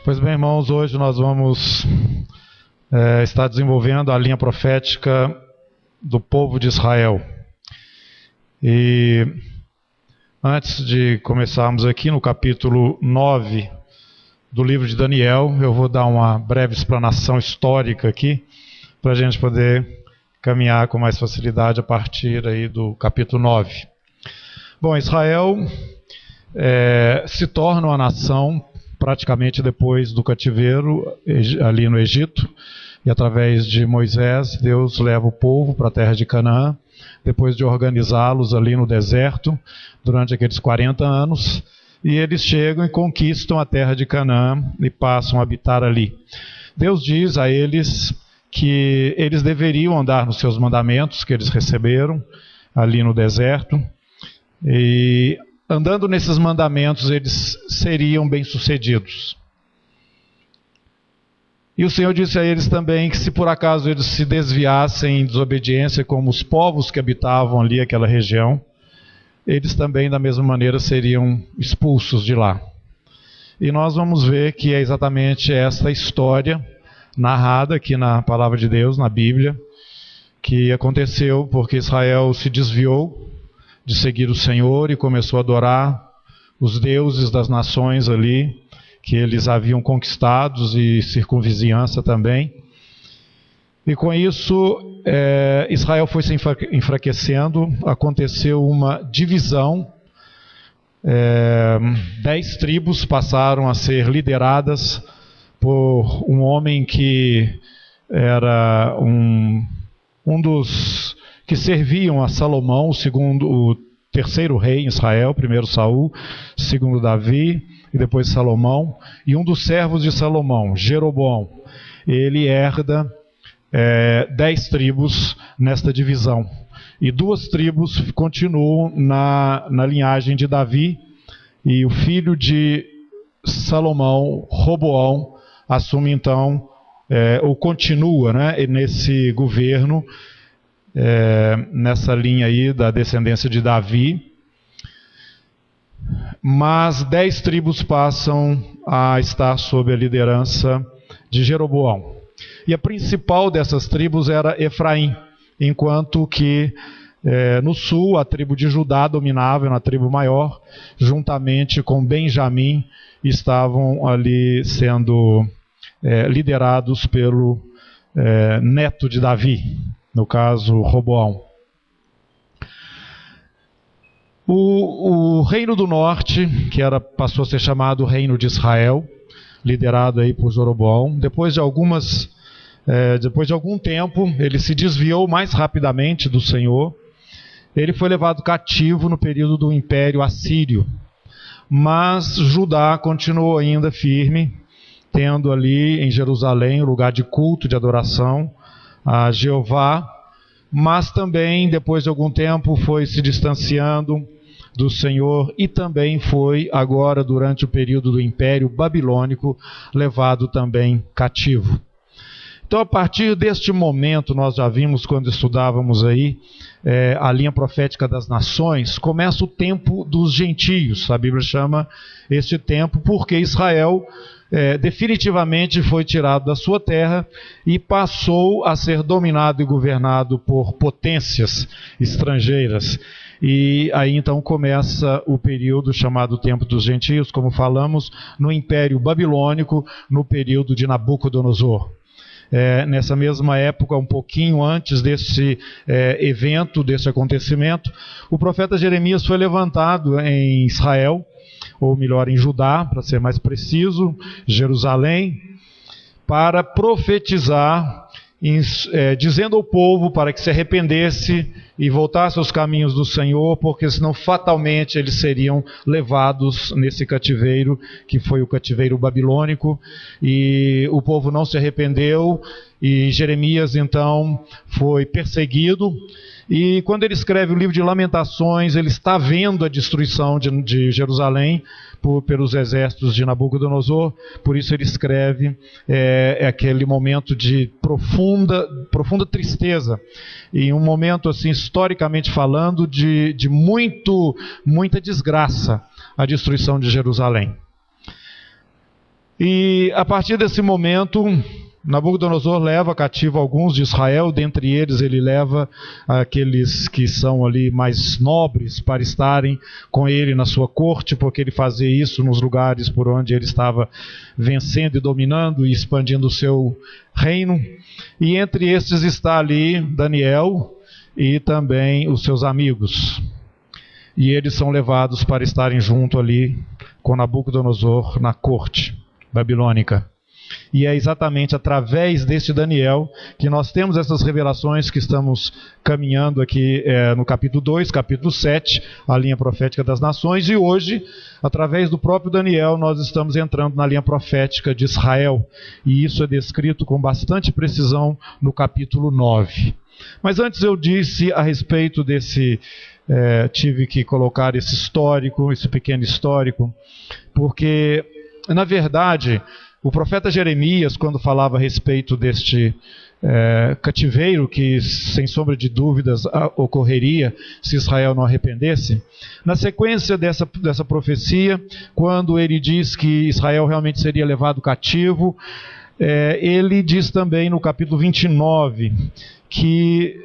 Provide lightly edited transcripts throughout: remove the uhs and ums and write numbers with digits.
Pois bem, irmãos, hoje nós vamos estar desenvolvendo a linha profética do povo de Israel. E antes de começarmos aqui no capítulo 9 do livro de Daniel, eu vou dar uma breve explanação histórica aqui, para a gente poder caminhar com mais facilidade a partir aí do capítulo 9. Bom, Israel se torna uma nação praticamente depois do cativeiro ali no Egito, e através de Moisés, Deus leva o povo para a terra de Canaã, depois de organizá-los ali no deserto, durante aqueles 40 anos, e eles chegam e conquistam a terra de Canaã e passam a habitar ali. Deus diz a eles que eles deveriam andar nos seus mandamentos que eles receberam ali no deserto, e andando nesses mandamentos, eles seriam bem-sucedidos. E o Senhor disse a eles também que se por acaso eles se desviassem em desobediência como os povos que habitavam ali aquela região, eles também da mesma maneira seriam expulsos de lá. E nós vamos ver que é exatamente esta história narrada aqui na Palavra de Deus, na Bíblia, que aconteceu porque Israel se desviou de seguir o Senhor e começou a adorar os deuses das nações ali, que eles haviam conquistados, e circunvizinhança também. E com isso, Israel foi se enfraquecendo, aconteceu uma divisão, 10 tribos passaram a ser lideradas por um homem que era um dos que serviam a Salomão, o terceiro rei em Israel, primeiro Saul, segundo Davi e depois Salomão, e um dos servos de Salomão, Jeroboão, ele herda 10 tribos nesta divisão, e 2 tribos continuam na linhagem de Davi, e o filho de Salomão, Roboão, assume então, ou continua, nesse governo, nessa linha aí da descendência de Davi, mas 10 tribos passam a estar sob a liderança de Jeroboão. E a principal dessas tribos era Efraim, enquanto que no sul a tribo de Judá dominava, era uma tribo maior, juntamente com Benjamim, estavam ali sendo liderados pelo neto de Davi, no caso Roboão. O reino do norte, que passou a ser chamado Reino de Israel, liderado aí por Jeroboão, depois de algum tempo, ele se desviou mais rapidamente do Senhor. Ele foi levado cativo no período do Império Assírio, mas Judá continuou ainda firme, tendo ali em Jerusalém um lugar de culto, de adoração a Jeová, mas também depois de algum tempo foi se distanciando do Senhor, e também foi agora durante o período do Império Babilônico levado também cativo. Então, a partir deste momento, nós já vimos quando estudávamos aí a linha profética das nações, começa o tempo dos gentios. A Bíblia chama este tempo porque Israel definitivamente foi tirado da sua terra e passou a ser dominado e governado por potências estrangeiras. E aí então começa o período chamado Tempo dos Gentios, como falamos, no Império Babilônico, no período de Nabucodonosor. Nessa mesma época, um pouquinho antes desse evento, desse acontecimento, o profeta Jeremias foi levantado em Israel, ou melhor, em Judá, para ser mais preciso, Jerusalém, para profetizar, dizendo ao povo para que se arrependesse e voltasse aos caminhos do Senhor, porque senão fatalmente eles seriam levados nesse cativeiro, que foi o cativeiro babilônico, e o povo não se arrependeu, e Jeremias então foi perseguido. E quando ele escreve o livro de Lamentações, ele está vendo a destruição de Jerusalém pelos exércitos de Nabucodonosor, por isso ele escreve aquele momento de profunda tristeza, e um momento, assim, historicamente falando, de muita desgraça, a destruição de Jerusalém. E a partir desse momento, Nabucodonosor leva cativo alguns de Israel, dentre eles ele leva aqueles que são ali mais nobres para estarem com ele na sua corte, porque ele fazia isso nos lugares por onde ele estava vencendo e dominando e expandindo o seu reino. E entre estes está ali Daniel e também os seus amigos. E eles são levados para estarem junto ali com Nabucodonosor na corte babilônica. E é exatamente através deste Daniel que nós temos essas revelações que estamos caminhando aqui no capítulo 2, capítulo 7, a linha profética das nações. E hoje, através do próprio Daniel, nós estamos entrando na linha profética de Israel. E isso é descrito com bastante precisão no capítulo 9. Mas antes eu disse a respeito desse... tive que colocar esse histórico, esse pequeno histórico, porque, na verdade... O profeta Jeremias, quando falava a respeito deste cativeiro que, sem sombra de dúvidas, ocorreria se Israel não arrependesse, na sequência dessa profecia, quando ele diz que Israel realmente seria levado cativo, ele diz também no capítulo 29 que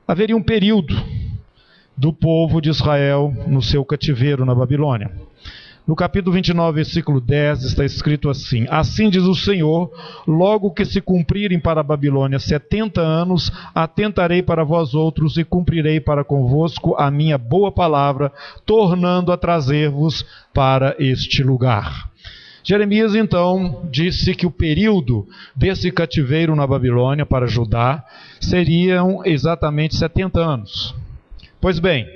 haveria um período do povo de Israel no seu cativeiro na Babilônia. No capítulo 29, versículo 10, está escrito assim: Assim diz o Senhor, logo que se cumprirem para a Babilônia 70 anos, atentarei para vós outros e cumprirei para convosco a minha boa palavra, tornando a trazer-vos para este lugar. Jeremias, então, disse que o período desse cativeiro na Babilônia para Judá seriam exatamente 70 anos. Pois bem,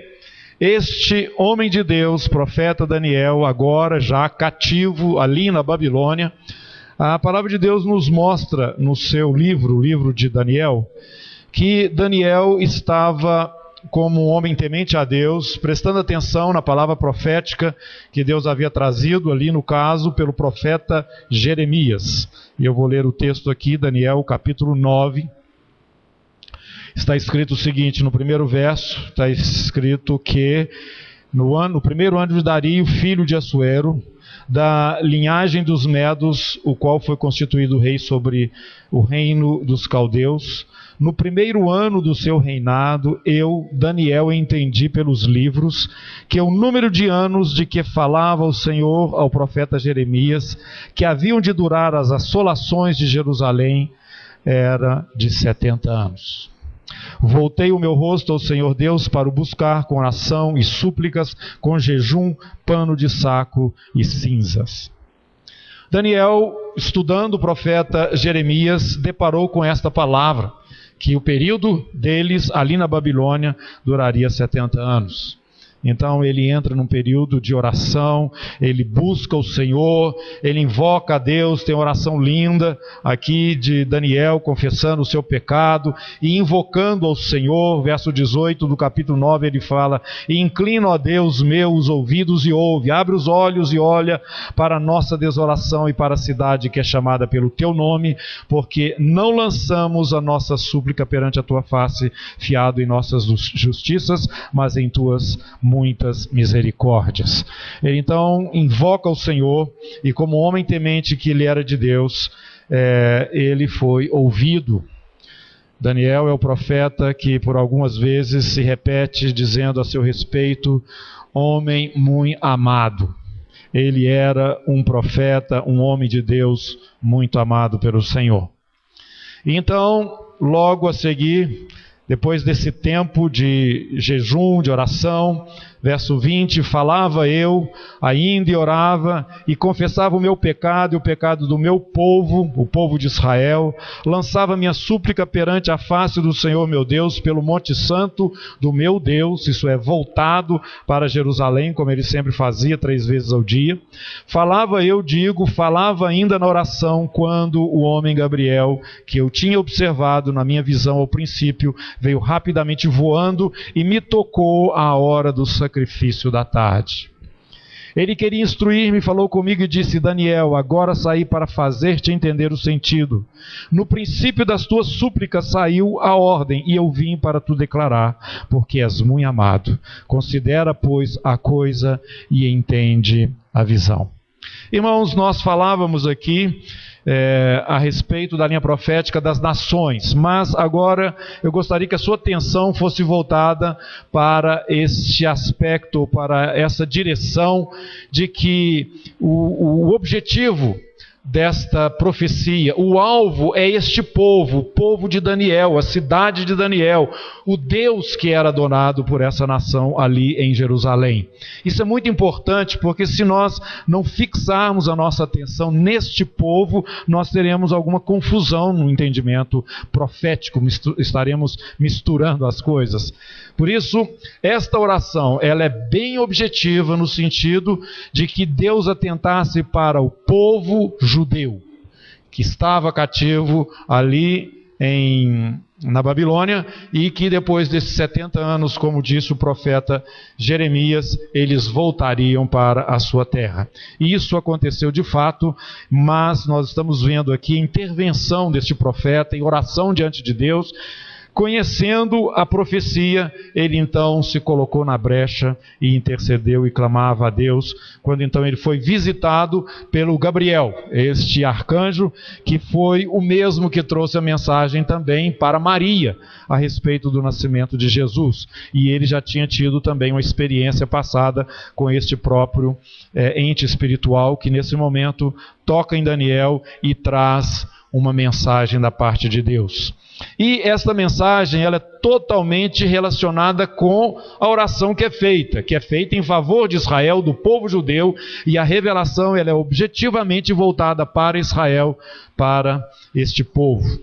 este homem de Deus, profeta Daniel, agora já cativo ali na Babilônia, a palavra de Deus nos mostra no seu livro, o livro de Daniel, que Daniel estava como um homem temente a Deus, prestando atenção na palavra profética que Deus havia trazido ali, no caso, pelo profeta Jeremias. E eu vou ler o texto aqui, Daniel, capítulo 9. Está escrito o seguinte, no primeiro verso, está escrito que no primeiro ano de Dario, filho de Assuero, da linhagem dos Medos, o qual foi constituído rei sobre o reino dos caldeus, no primeiro ano do seu reinado, eu, Daniel, entendi pelos livros que o número de anos de que falava o Senhor ao profeta Jeremias, que haviam de durar as assolações de Jerusalém, era de 70 anos. Voltei o meu rosto ao Senhor Deus para o buscar com oração e súplicas, com jejum, pano de saco e cinzas. Daniel, estudando o profeta Jeremias, deparou com esta palavra, que o período deles ali na Babilônia duraria 70 anos. Então ele entra num período de oração, ele busca o Senhor, ele invoca a Deus, tem oração linda aqui de Daniel confessando o seu pecado e invocando ao Senhor. Verso 18 do capítulo 9 ele fala: E inclino a Deus meus ouvidos e ouve, abre os olhos e olha para a nossa desolação e para a cidade que é chamada pelo teu nome, porque não lançamos a nossa súplica perante a tua face, fiado em nossas justiças, mas em tuas muitas misericórdias. Ele então invoca o Senhor e, como homem temente que ele era de Deus, ele foi ouvido. Daniel é o profeta que por algumas vezes se repete dizendo a seu respeito: homem muito amado. Ele era um profeta, um homem de Deus muito amado pelo Senhor. E então, logo a seguir, depois desse tempo de jejum, de oração, verso 20, falava eu ainda e orava e confessava o meu pecado e o pecado do meu povo, o povo de Israel, lançava minha súplica perante a face do Senhor meu Deus, pelo monte santo do meu Deus, isso é, voltado para Jerusalém, como ele sempre fazia 3 vezes ao dia. Falava ainda na oração, quando o homem Gabriel, que eu tinha observado na minha visão ao princípio, veio rapidamente voando e me tocou à hora do sacrifício da tarde. Ele queria instruir-me, falou comigo e disse: Daniel, agora saí para fazer-te entender o sentido. No princípio das tuas súplicas saiu a ordem, e eu vim para tu declarar, porque és muito amado. Considera, pois, a coisa e entende a visão. Irmãos, nós falávamos aqui a respeito da linha profética das nações, mas agora eu gostaria que a sua atenção fosse voltada para este aspecto, para essa direção de que o objetivo desta profecia, o alvo é este povo, o povo de Daniel, a cidade de Daniel, o Deus que era adorado por essa nação ali em Jerusalém. Isso é muito importante, porque se nós não fixarmos a nossa atenção neste povo, nós teremos alguma confusão no entendimento profético, estaremos misturando as coisas. Por isso, esta oração, ela é bem objetiva no sentido de que Deus atentasse para o povo judeu, que estava cativo ali na Babilônia, e que depois desses 70 anos, como disse o profeta Jeremias, eles voltariam para a sua terra. E isso aconteceu de fato, mas nós estamos vendo aqui a intervenção deste profeta em oração diante de Deus. Conhecendo a profecia, ele então se colocou na brecha e intercedeu e clamava a Deus, quando então ele foi visitado pelo Gabriel, este arcanjo, que foi o mesmo que trouxe a mensagem também para Maria, a respeito do nascimento de Jesus. E ele já tinha tido também uma experiência passada com este próprio ente espiritual, que nesse momento toca em Daniel e traz uma mensagem da parte de Deus. E esta mensagem, ela é totalmente relacionada com a oração que é feita em favor de Israel, do povo judeu, e a revelação, ela é objetivamente voltada para Israel, para este povo.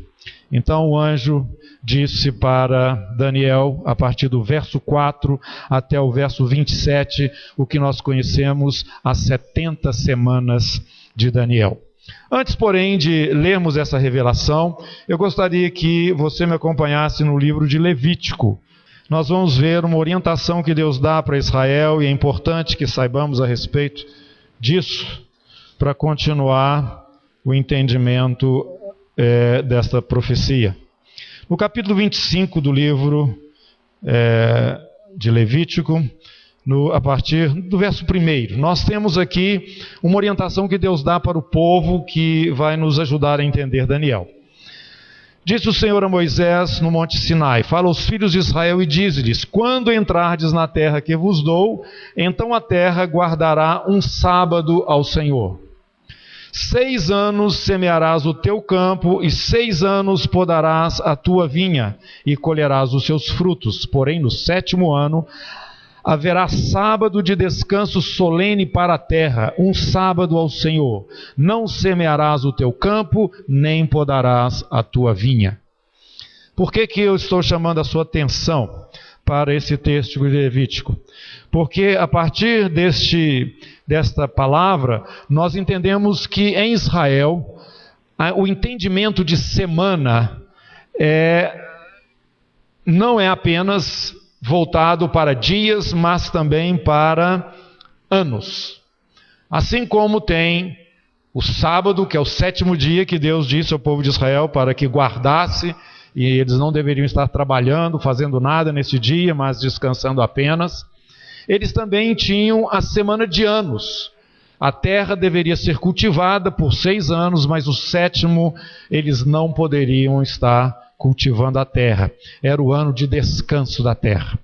Então o anjo disse para Daniel, a partir do verso 4 até o verso 27, o que nós conhecemos, as 70 semanas de Daniel. Antes, porém, de lermos essa revelação, eu gostaria que você me acompanhasse no livro de Levítico. Nós vamos ver uma orientação que Deus dá para Israel, e é importante que saibamos a respeito disso, para continuar o entendimento desta profecia. No capítulo 25 do livro de Levítico, a partir do verso 1, nós temos aqui uma orientação que Deus dá para o povo, que vai nos ajudar a entender Daniel. Disse o Senhor a Moisés no monte Sinai: fala aos filhos de Israel e dize-lhes: quando entrardes na terra que vos dou, então a terra guardará um sábado ao Senhor. 6 anos semearás o teu campo, e 6 anos podarás a tua vinha, e colherás os seus frutos. Porém, no 7º ano haverá sábado de descanso solene para a terra, um sábado ao Senhor. Não semearás o teu campo, nem podarás a tua vinha. Por que eu estou chamando a sua atenção para esse texto de Levítico? Porque a partir desta palavra, nós entendemos que em Israel, o entendimento de semana não é apenas voltado para dias, mas também para anos. Assim como tem o sábado, que é o 7º dia, que Deus disse ao povo de Israel para que guardasse, e eles não deveriam estar trabalhando, fazendo nada nesse dia, mas descansando apenas. Eles também tinham a semana de anos. A terra deveria ser cultivada por 6 anos, mas o 7º eles não poderiam estar cultivando a terra. Era o ano de descanso da terra.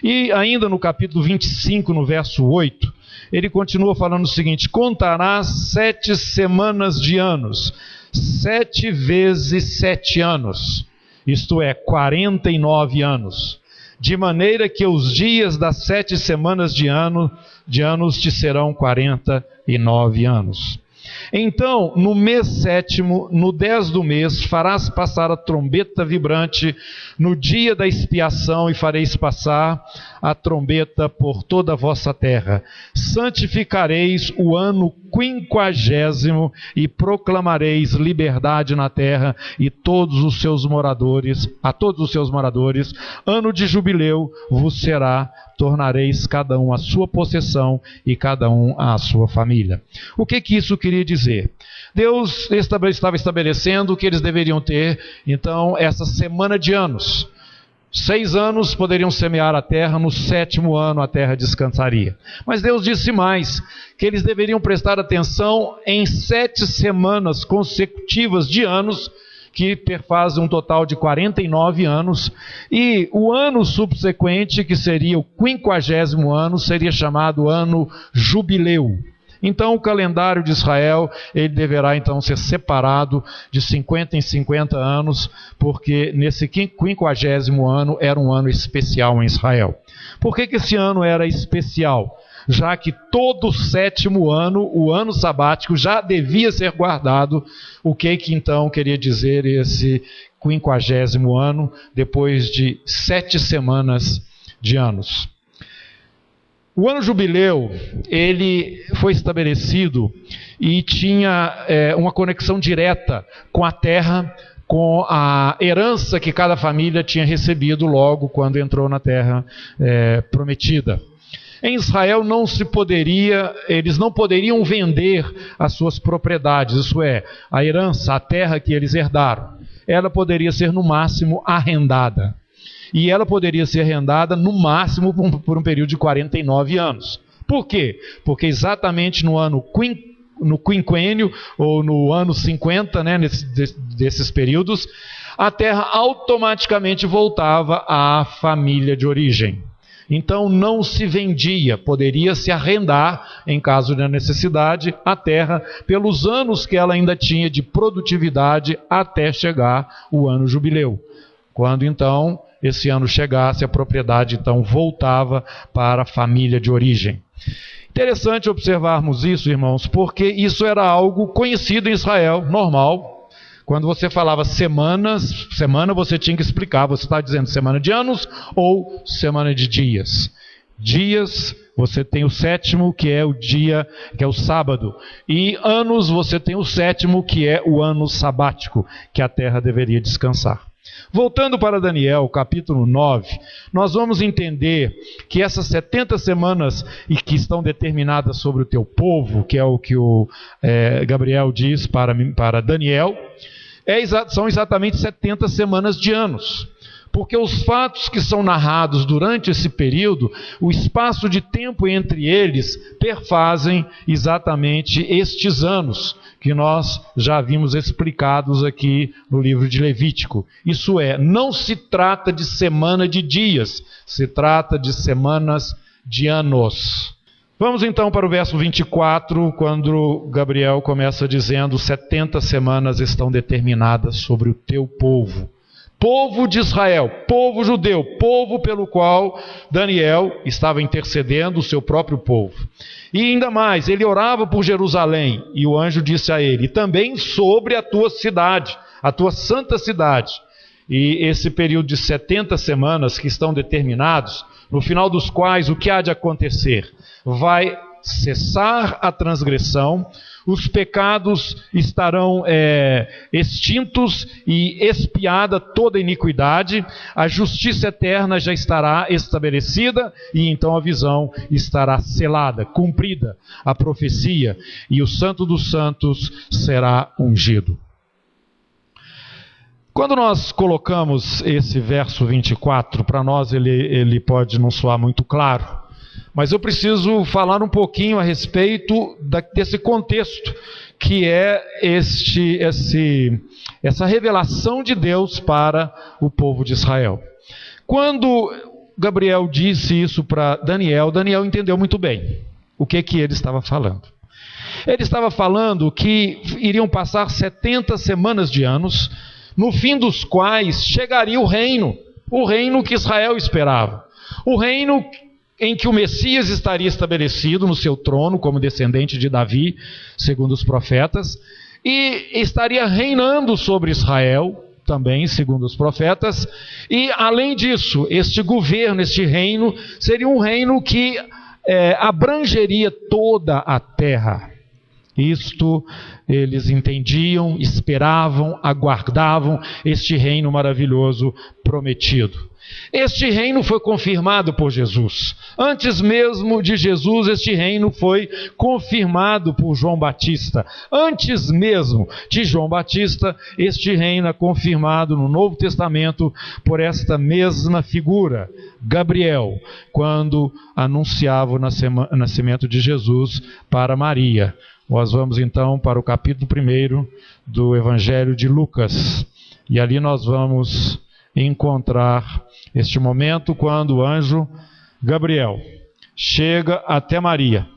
E ainda no capítulo 25, no verso 8, ele continua falando o seguinte: contarás 7 semanas de anos, 7 vezes 7 anos, isto é, 49 anos, de maneira que os dias das 7 semanas de anos te serão 49 anos. Então, no mês 7º, no 10 do mês, farás passar a trombeta vibrante no dia da expiação, e fareis passar a trombeta por toda a vossa terra. Santificareis o ano 50º e proclamareis liberdade na terra e a todos os seus moradores, ano de jubileu vos será, tornareis cada um a sua possessão e cada um a sua família. O que isso queria dizer? Deus estava estabelecendo que eles deveriam ter, então, essa semana de anos. 6 anos poderiam semear a terra, no 7º ano a terra descansaria. Mas Deus disse mais, que eles deveriam prestar atenção em 7 semanas consecutivas de anos, que perfazem um total de 49 anos, e o ano subsequente, que seria o 50º ano, seria chamado ano jubileu. Então o calendário de Israel, ele deverá então ser separado de 50 em 50 anos, porque nesse 50º ano era um ano especial em Israel. Por que esse ano era especial? Já que todo o 7º ano, o ano sabático, já devia ser guardado. O que então queria dizer esse 50º ano, depois de 7 semanas de anos? O ano jubileu, ele foi estabelecido e tinha uma conexão direta com a terra, com a herança que cada família tinha recebido logo quando entrou na terra prometida. Em Israel eles não poderiam vender as suas propriedades, isso é, a herança, a terra que eles herdaram. Ela poderia ser no máximo arrendada. E ela poderia ser arrendada no máximo por um período de 49 anos. Por quê? Porque exatamente no quinquênio, ou no ano 50, desses períodos, a terra automaticamente voltava à família de origem. Então não se vendia, poderia se arrendar, em caso de necessidade, a terra pelos anos que ela ainda tinha de produtividade até chegar o ano jubileu. Quando então esse ano chegasse, a propriedade então voltava para a família de origem. Interessante observarmos isso, irmãos, porque isso era algo conhecido em Israel, normal. Quando você falava semana, você tinha que explicar, você está dizendo semana de anos ou semana de dias. Dias, você tem o 7º, que é o dia, que é o sábado. E anos, você tem o 7º, que é o ano sabático, que a terra deveria descansar. Voltando para Daniel, capítulo 9, nós vamos entender que essas 70 semanas que estão determinadas sobre o teu povo, que é o que o Gabriel diz para Daniel, são exatamente 70 semanas de anos. Porque os fatos que são narrados durante esse período, o espaço de tempo entre eles, perfazem exatamente estes anos, que nós já vimos explicados aqui no livro de Levítico. Isso é, não se trata de semana de dias, se trata de semanas de anos. Vamos então para o verso 24, quando Gabriel começa dizendo: 70 semanas estão determinadas sobre o teu povo. Povo de Israel, povo judeu, povo pelo qual Daniel estava intercedendo, o seu próprio povo. E ainda mais, ele orava por Jerusalém, e o anjo disse a ele: também sobre a tua cidade, a tua santa cidade. E esse período de 70 semanas que estão determinados, no final dos quais o que há de acontecer? Vai cessar a transgressão, os pecados estarão extintos e expiada toda iniquidade, a justiça eterna já estará estabelecida e então a visão estará selada, cumprida a profecia, e o Santo dos Santos será ungido. Quando nós colocamos esse verso 24, para nós ele pode não soar muito claro, mas eu preciso falar um pouquinho a respeito desse contexto, que é essa revelação de Deus para o povo de Israel. Quando Gabriel disse isso para Daniel, Daniel entendeu muito bem o que ele estava falando. Ele estava falando que iriam passar 70 semanas de anos, no fim dos quais chegaria o reino que Israel esperava, o reino em que o Messias estaria estabelecido no seu trono como descendente de Davi, segundo os profetas, e estaria reinando sobre Israel, também segundo os profetas, e além disso, este governo, este reino, seria um reino que abrangeria toda a terra. Isto eles entendiam, esperavam, aguardavam este reino maravilhoso prometido. Este reino foi confirmado por Jesus. Antes mesmo de Jesus, este reino foi confirmado por João Batista. Antes mesmo de João Batista, este reino é confirmado no Novo Testamento por esta mesma figura, Gabriel, quando anunciava o nascimento de Jesus para Maria. Nós vamos então para o capítulo 1 do Evangelho de Lucas. E ali nós vamos encontrar este momento quando o anjo Gabriel chega até Maria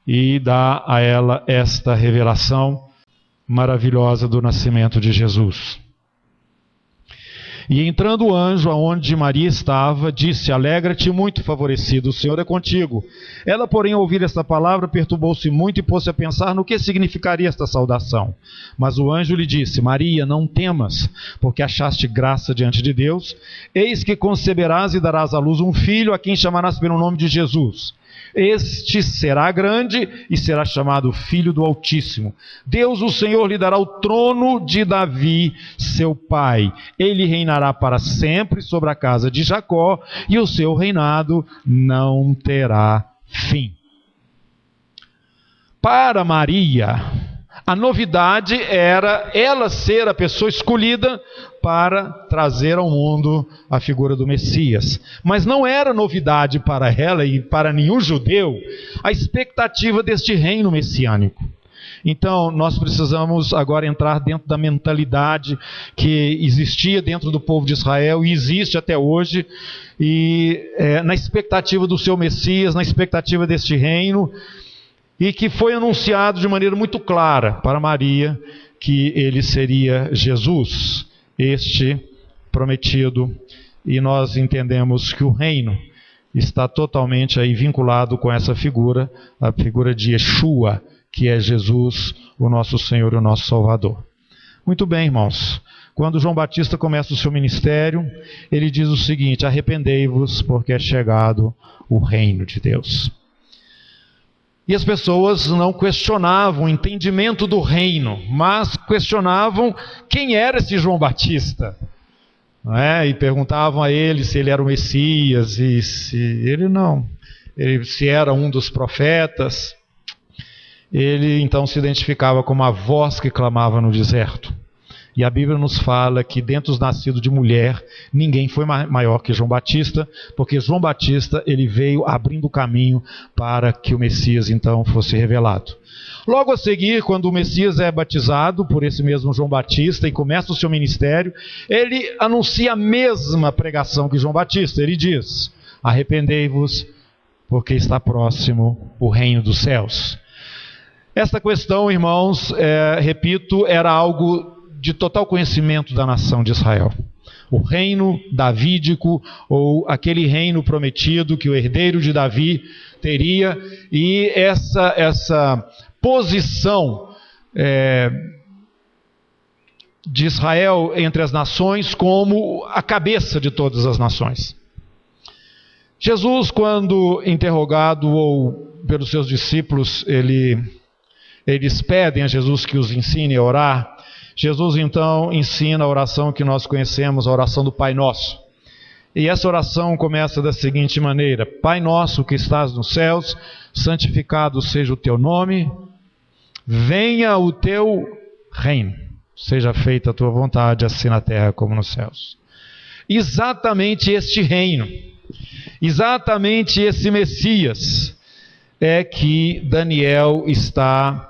e dá a ela esta revelação maravilhosa do nascimento de Jesus. E entrando o anjo aonde Maria estava, disse: alegra-te, muito favorecido, o Senhor é contigo. Ela, porém, ao ouvir esta palavra, perturbou-se muito e pôs-se a pensar no que significaria esta saudação. Mas o anjo lhe disse: Maria, não temas, porque achaste graça diante de Deus. Eis que conceberás e darás à luz um filho, a quem chamarás pelo nome de Jesus. Este será grande e será chamado Filho do Altíssimo. Deus, o Senhor, lhe dará o trono de Davi, seu pai. Ele reinará para sempre sobre a casa de Jacó, e o seu reinado não terá fim. Para Maria, a novidade era ela ser a pessoa escolhida para trazer ao mundo a figura do Messias. Mas não era novidade para ela e para nenhum judeu a expectativa deste reino messiânico. Então, nós precisamos agora entrar dentro da mentalidade que existia dentro do povo de Israel e existe até hoje, e na expectativa do seu Messias, na expectativa deste reino, e que foi anunciado de maneira muito clara para Maria que ele seria Jesus, este prometido. E nós entendemos que o reino está totalmente aí vinculado com essa figura, a figura de Yeshua, que é Jesus, o nosso Senhor e o nosso Salvador. Muito bem, irmãos. Quando João Batista começa o seu ministério, ele diz o seguinte: arrependei-vos, porque é chegado o reino de Deus. E as pessoas não questionavam o entendimento do reino, mas questionavam quem era esse João Batista. Não é? E perguntavam a ele se ele era o Messias, e se ele não, se era um dos profetas. Ele então se identificava como a voz que clamava no deserto. E a Bíblia nos fala que dentre os nascidos de mulher, ninguém foi maior que João Batista, porque João Batista ele veio abrindo o caminho para que o Messias então fosse revelado. Logo a seguir, quando o Messias é batizado por esse mesmo João Batista e começa o seu ministério, ele anuncia a mesma pregação que João Batista. Ele diz: arrependei-vos, porque está próximo o reino dos céus. Esta questão, irmãos, repito, era algo de total conhecimento da nação de Israel. O reino davídico, ou aquele reino prometido que o herdeiro de Davi teria, e essa posição de Israel entre as nações como a cabeça de todas as nações. Jesus, quando interrogado ou pelos seus discípulos, eles pedem a Jesus que os ensine a orar. Jesus então ensina a oração que nós conhecemos, a oração do Pai Nosso. E essa oração começa da seguinte maneira: Pai nosso que estás nos céus, santificado seja o teu nome, venha o teu reino, seja feita a tua vontade, assim na terra como nos céus. Exatamente este reino, exatamente esse Messias é que Daniel está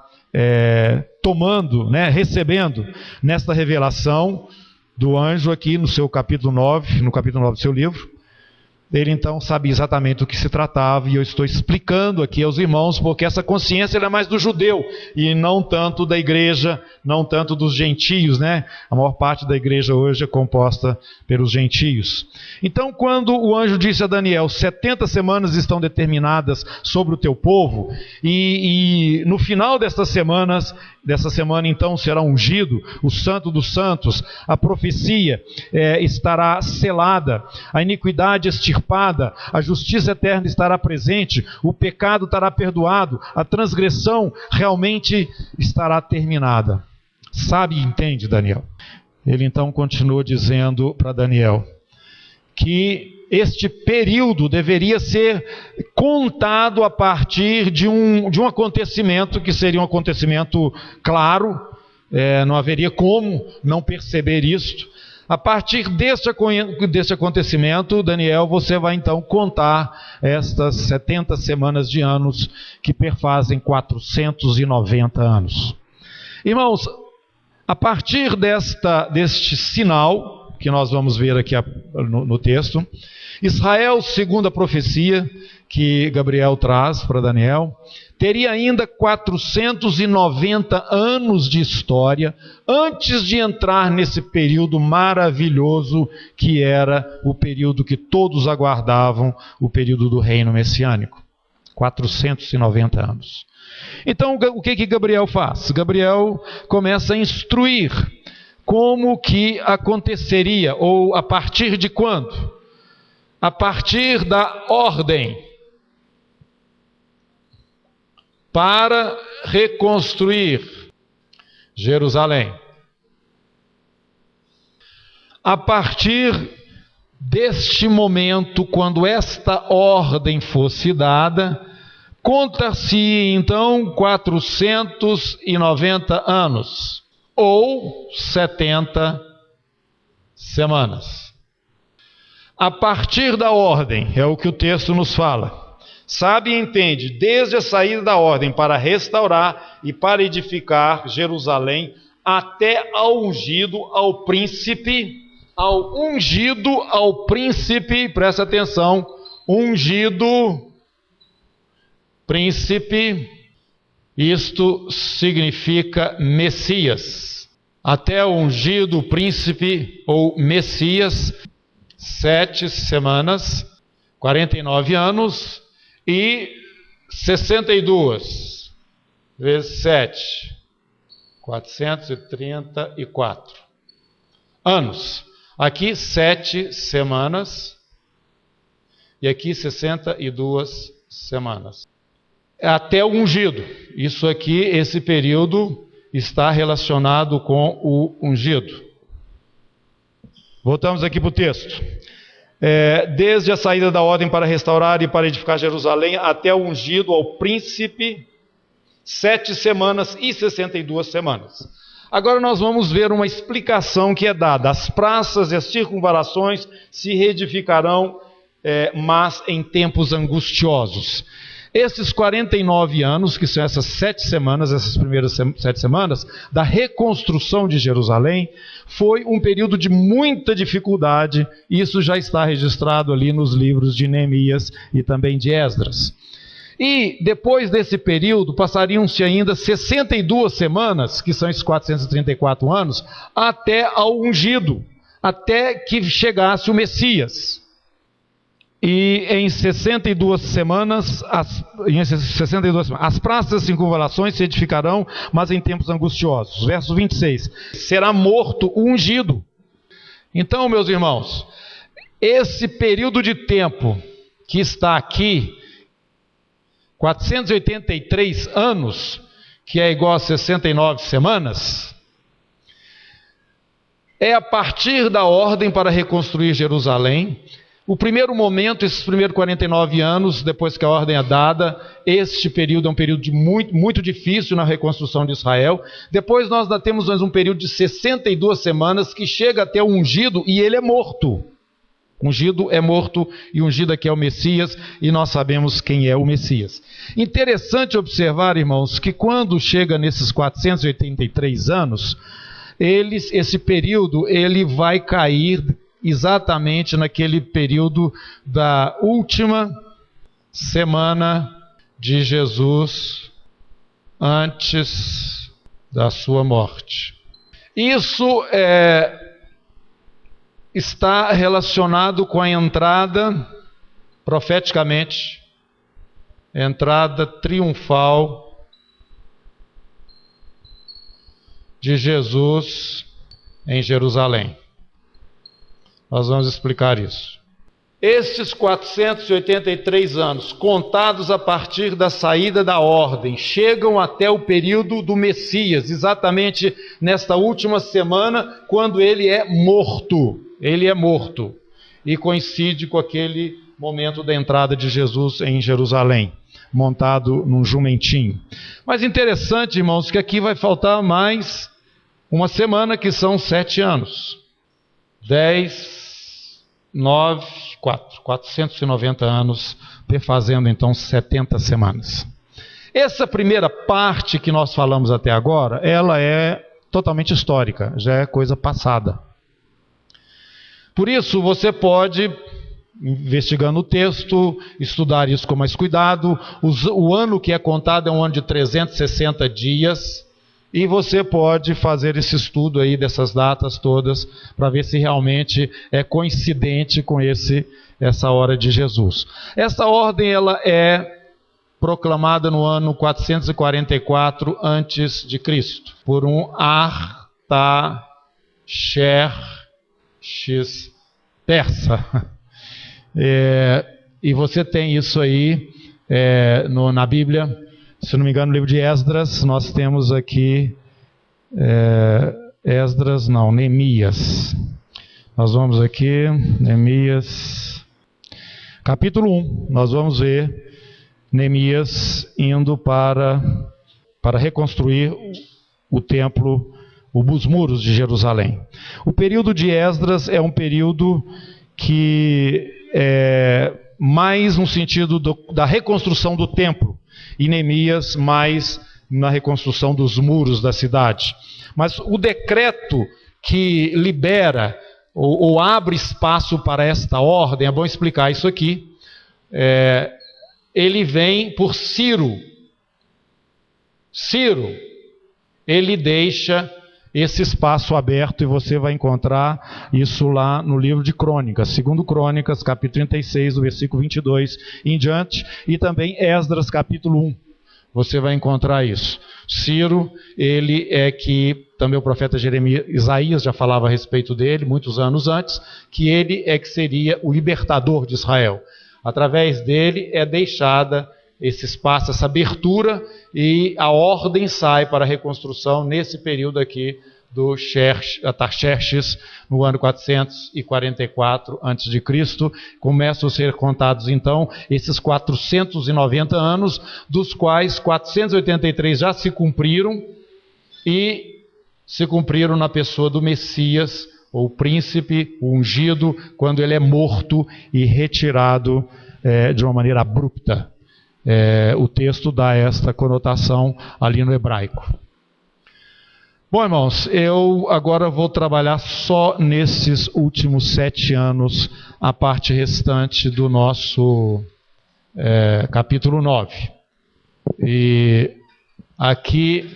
tomando, recebendo nesta revelação do anjo aqui no seu capítulo 9, no capítulo 9 do seu livro. Ele então sabia exatamente do que se tratava, e eu estou explicando aqui aos irmãos, porque essa consciência era mais do judeu, e não tanto da igreja, não tanto dos gentios, A maior parte da igreja hoje é composta pelos gentios. Então, quando o anjo disse a Daniel: 70 semanas estão determinadas sobre o teu povo, e no final dessa semana então será ungido o Santo dos Santos, a profecia estará selada, a iniquidade extirpada, a justiça eterna estará presente, o pecado estará perdoado, a transgressão realmente estará terminada. Sabe e entende, Daniel? Ele então continua dizendo para Daniel que este período deveria ser contado a partir de um acontecimento que seria um acontecimento claro, não haveria como não perceber isto. A partir desse acontecimento, Daniel, você vai então contar estas 70 semanas de anos que perfazem 490 anos. Irmãos, a partir deste sinal, que nós vamos ver aqui no texto, Israel, segundo a profecia que Gabriel traz para Daniel, teria ainda 490 anos de história antes de entrar nesse período maravilhoso que era o período que todos aguardavam, o período do reino messiânico. 490 anos. Então, o que Gabriel faz? Gabriel começa a instruir como que aconteceria, ou a partir de quando? A partir da ordem para reconstruir Jerusalém. A partir deste momento, quando esta ordem fosse dada, conta-se então 490 anos, ou 70 semanas. A partir da ordem, é o que o texto nos fala. Sabe e entende, desde a saída da ordem para restaurar e para edificar Jerusalém, até ao ungido, ao príncipe, presta atenção, ungido, príncipe, isto significa Messias. Até o ungido príncipe ou Messias, 7 semanas, 49 anos e 62 vezes 7, 434 anos. Aqui 7 semanas e aqui 62 semanas. Até o ungido. Isso aqui, esse período está relacionado com o ungido. Voltamos aqui para o texto. Desde a saída da ordem para restaurar e para edificar Jerusalém, até o ungido ao príncipe, 7 semanas e 62 semanas. Agora nós vamos ver uma explicação que é dada. As praças e as circunvalações se reedificarão, mas em tempos angustiosos. Esses 49 anos, que são essas 7 semanas, essas primeiras 7 semanas, da reconstrução de Jerusalém, foi um período de muita dificuldade. Isso já está registrado ali nos livros de Neemias e também de Esdras. E depois desse período, passariam-se ainda 62 semanas, que são esses 434 anos, até ao ungido, até que chegasse o Messias. E em 62 semanas, as praças e circunvalações se edificarão, mas em tempos angustiosos. Verso 26. Será morto o ungido. Então, meus irmãos, esse período de tempo que está aqui, 483 anos, que é igual a 69 semanas, é a partir da ordem para reconstruir Jerusalém. O primeiro momento, esses primeiros 49 anos, depois que a ordem é dada, este período é um período muito difícil na reconstrução de Israel. Depois nós temos um período de 62 semanas que chega até o ungido e ele é morto. Ungido é morto e ungido aqui é o Messias e nós sabemos quem é o Messias. Interessante observar, irmãos, que quando chega nesses 483 anos, esse período ele vai cair exatamente naquele período da última semana de Jesus antes da sua morte. Isso está relacionado com a entrada, profeticamente, entrada triunfal de Jesus em Jerusalém. Nós vamos explicar isso. Estes 483 anos, contados a partir da saída da ordem, chegam até o período do Messias, exatamente nesta última semana, quando ele é morto. Ele é morto. e coincide com aquele momento da entrada de Jesus em Jerusalém, montado num jumentinho. Mas interessante, irmãos, que aqui vai faltar mais uma semana, que são 7 anos. 10, 9, 490 anos, perfazendo então 70 semanas. Essa primeira parte que nós falamos até agora, ela é totalmente histórica, já é coisa passada. Por isso, você pode, investigando o texto, estudar isso com mais cuidado. O ano que é contado é um ano de 360 dias, e você pode fazer esse estudo aí dessas datas todas, para ver se realmente é coincidente com essa hora de Jesus. Essa ordem, ela é proclamada no ano 444 a.C., por um Artaxerxes persa. E você tem isso aí na Bíblia, se não me engano, no livro de Esdras. Nós temos aqui Neemias. Nós vamos aqui, Neemias, capítulo 1, nós vamos ver Neemias indo para reconstruir o templo, os muros de Jerusalém. O período de Esdras é um período que é mais no sentido da reconstrução do templo, e Neemias mais na reconstrução dos muros da cidade. Mas o decreto que libera ou abre espaço para esta ordem, é bom explicar isso aqui, ele vem por Ciro. Ciro, ele deixa esse espaço aberto, e você vai encontrar isso lá no livro de Crônicas, 2 Crônicas, capítulo 36, do versículo 22 em diante, e também Esdras, capítulo 1. Você vai encontrar isso. Ciro, ele é que também o profeta Isaías já falava a respeito dele, muitos anos antes, que ele é que seria o libertador de Israel. Através dele é deixada esse espaço, essa abertura, e a ordem sai para a reconstrução nesse período aqui do Artaxerxes, no ano 444 a.C. Começam a ser contados então esses 490 anos, dos quais 483 já se cumpriram, e se cumpriram na pessoa do Messias, ou príncipe, o ungido, quando ele é morto e retirado de uma maneira abrupta. O texto dá esta conotação ali no hebraico. Bom, irmãos, eu agora vou trabalhar só nesses últimos 7 anos, a parte restante do nosso capítulo 9. E aqui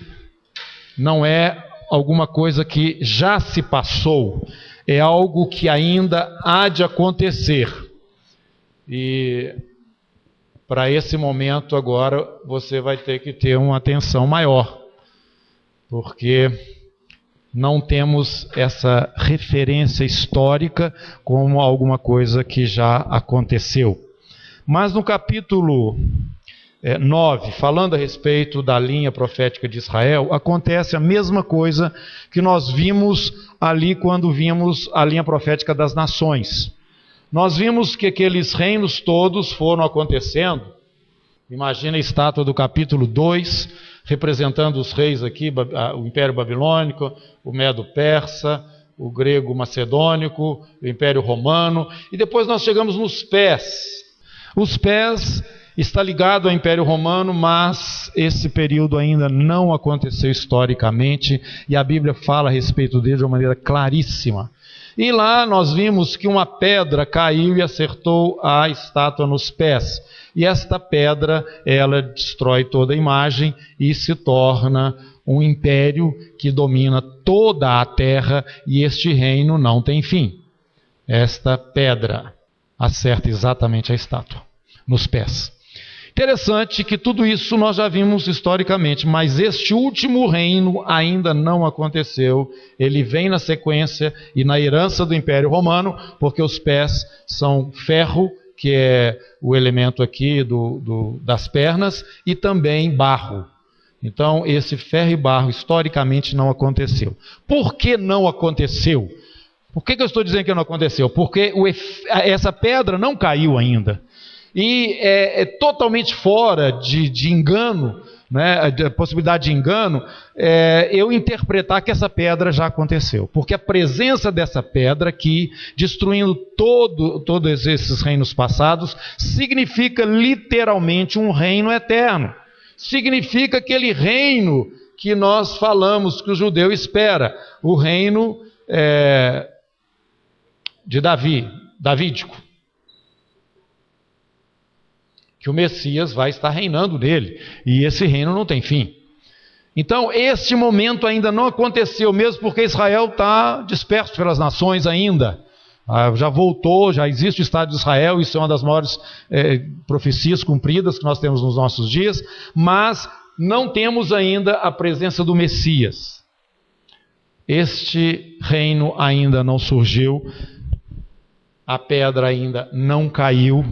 não é alguma coisa que já se passou, é algo que ainda há de acontecer. E para esse momento agora você vai ter que ter uma atenção maior, porque não temos essa referência histórica como alguma coisa que já aconteceu. Mas no capítulo 9, falando a respeito da linha profética de Israel, acontece a mesma coisa que nós vimos ali quando vimos a linha profética das nações. Nós vimos que aqueles reinos todos foram acontecendo. Imagina a estátua do capítulo 2, representando os reis aqui, o Império Babilônico, o Medo-Persa, o Grego-Macedônico, o Império Romano, e depois nós chegamos nos pés. Os pés está ligado ao Império Romano, mas esse período ainda não aconteceu historicamente, e a Bíblia fala a respeito dele de uma maneira claríssima. E lá nós vimos que uma pedra caiu e acertou a estátua nos pés. E esta pedra, ela destrói toda a imagem e se torna um império que domina toda a terra, e este reino não tem fim. Esta pedra acerta exatamente a estátua, nos pés. Interessante que tudo isso nós já vimos historicamente, mas este último reino ainda não aconteceu. Ele vem na sequência e na herança do Império Romano, porque os pés são ferro, que é o elemento aqui das pernas, e também barro. Então, esse ferro e barro historicamente não aconteceu. Por que não aconteceu? Por que eu estou dizendo que não aconteceu? Porque essa pedra não caiu ainda. E é totalmente fora de engano, né, de possibilidade de engano, eu interpretar que essa pedra já aconteceu. Porque a presença dessa pedra aqui, destruindo todos esses reinos passados, significa literalmente um reino eterno. Significa aquele reino que nós falamos que o judeu espera, o reino de davídico, que o Messias vai estar reinando nele, e esse reino não tem fim. Então, este momento ainda não aconteceu, mesmo porque Israel está disperso pelas nações ainda. Já voltou, já existe o Estado de Israel, isso é uma das maiores profecias cumpridas que nós temos nos nossos dias, mas não temos ainda a presença do Messias. Este reino ainda não surgiu, a pedra ainda não caiu,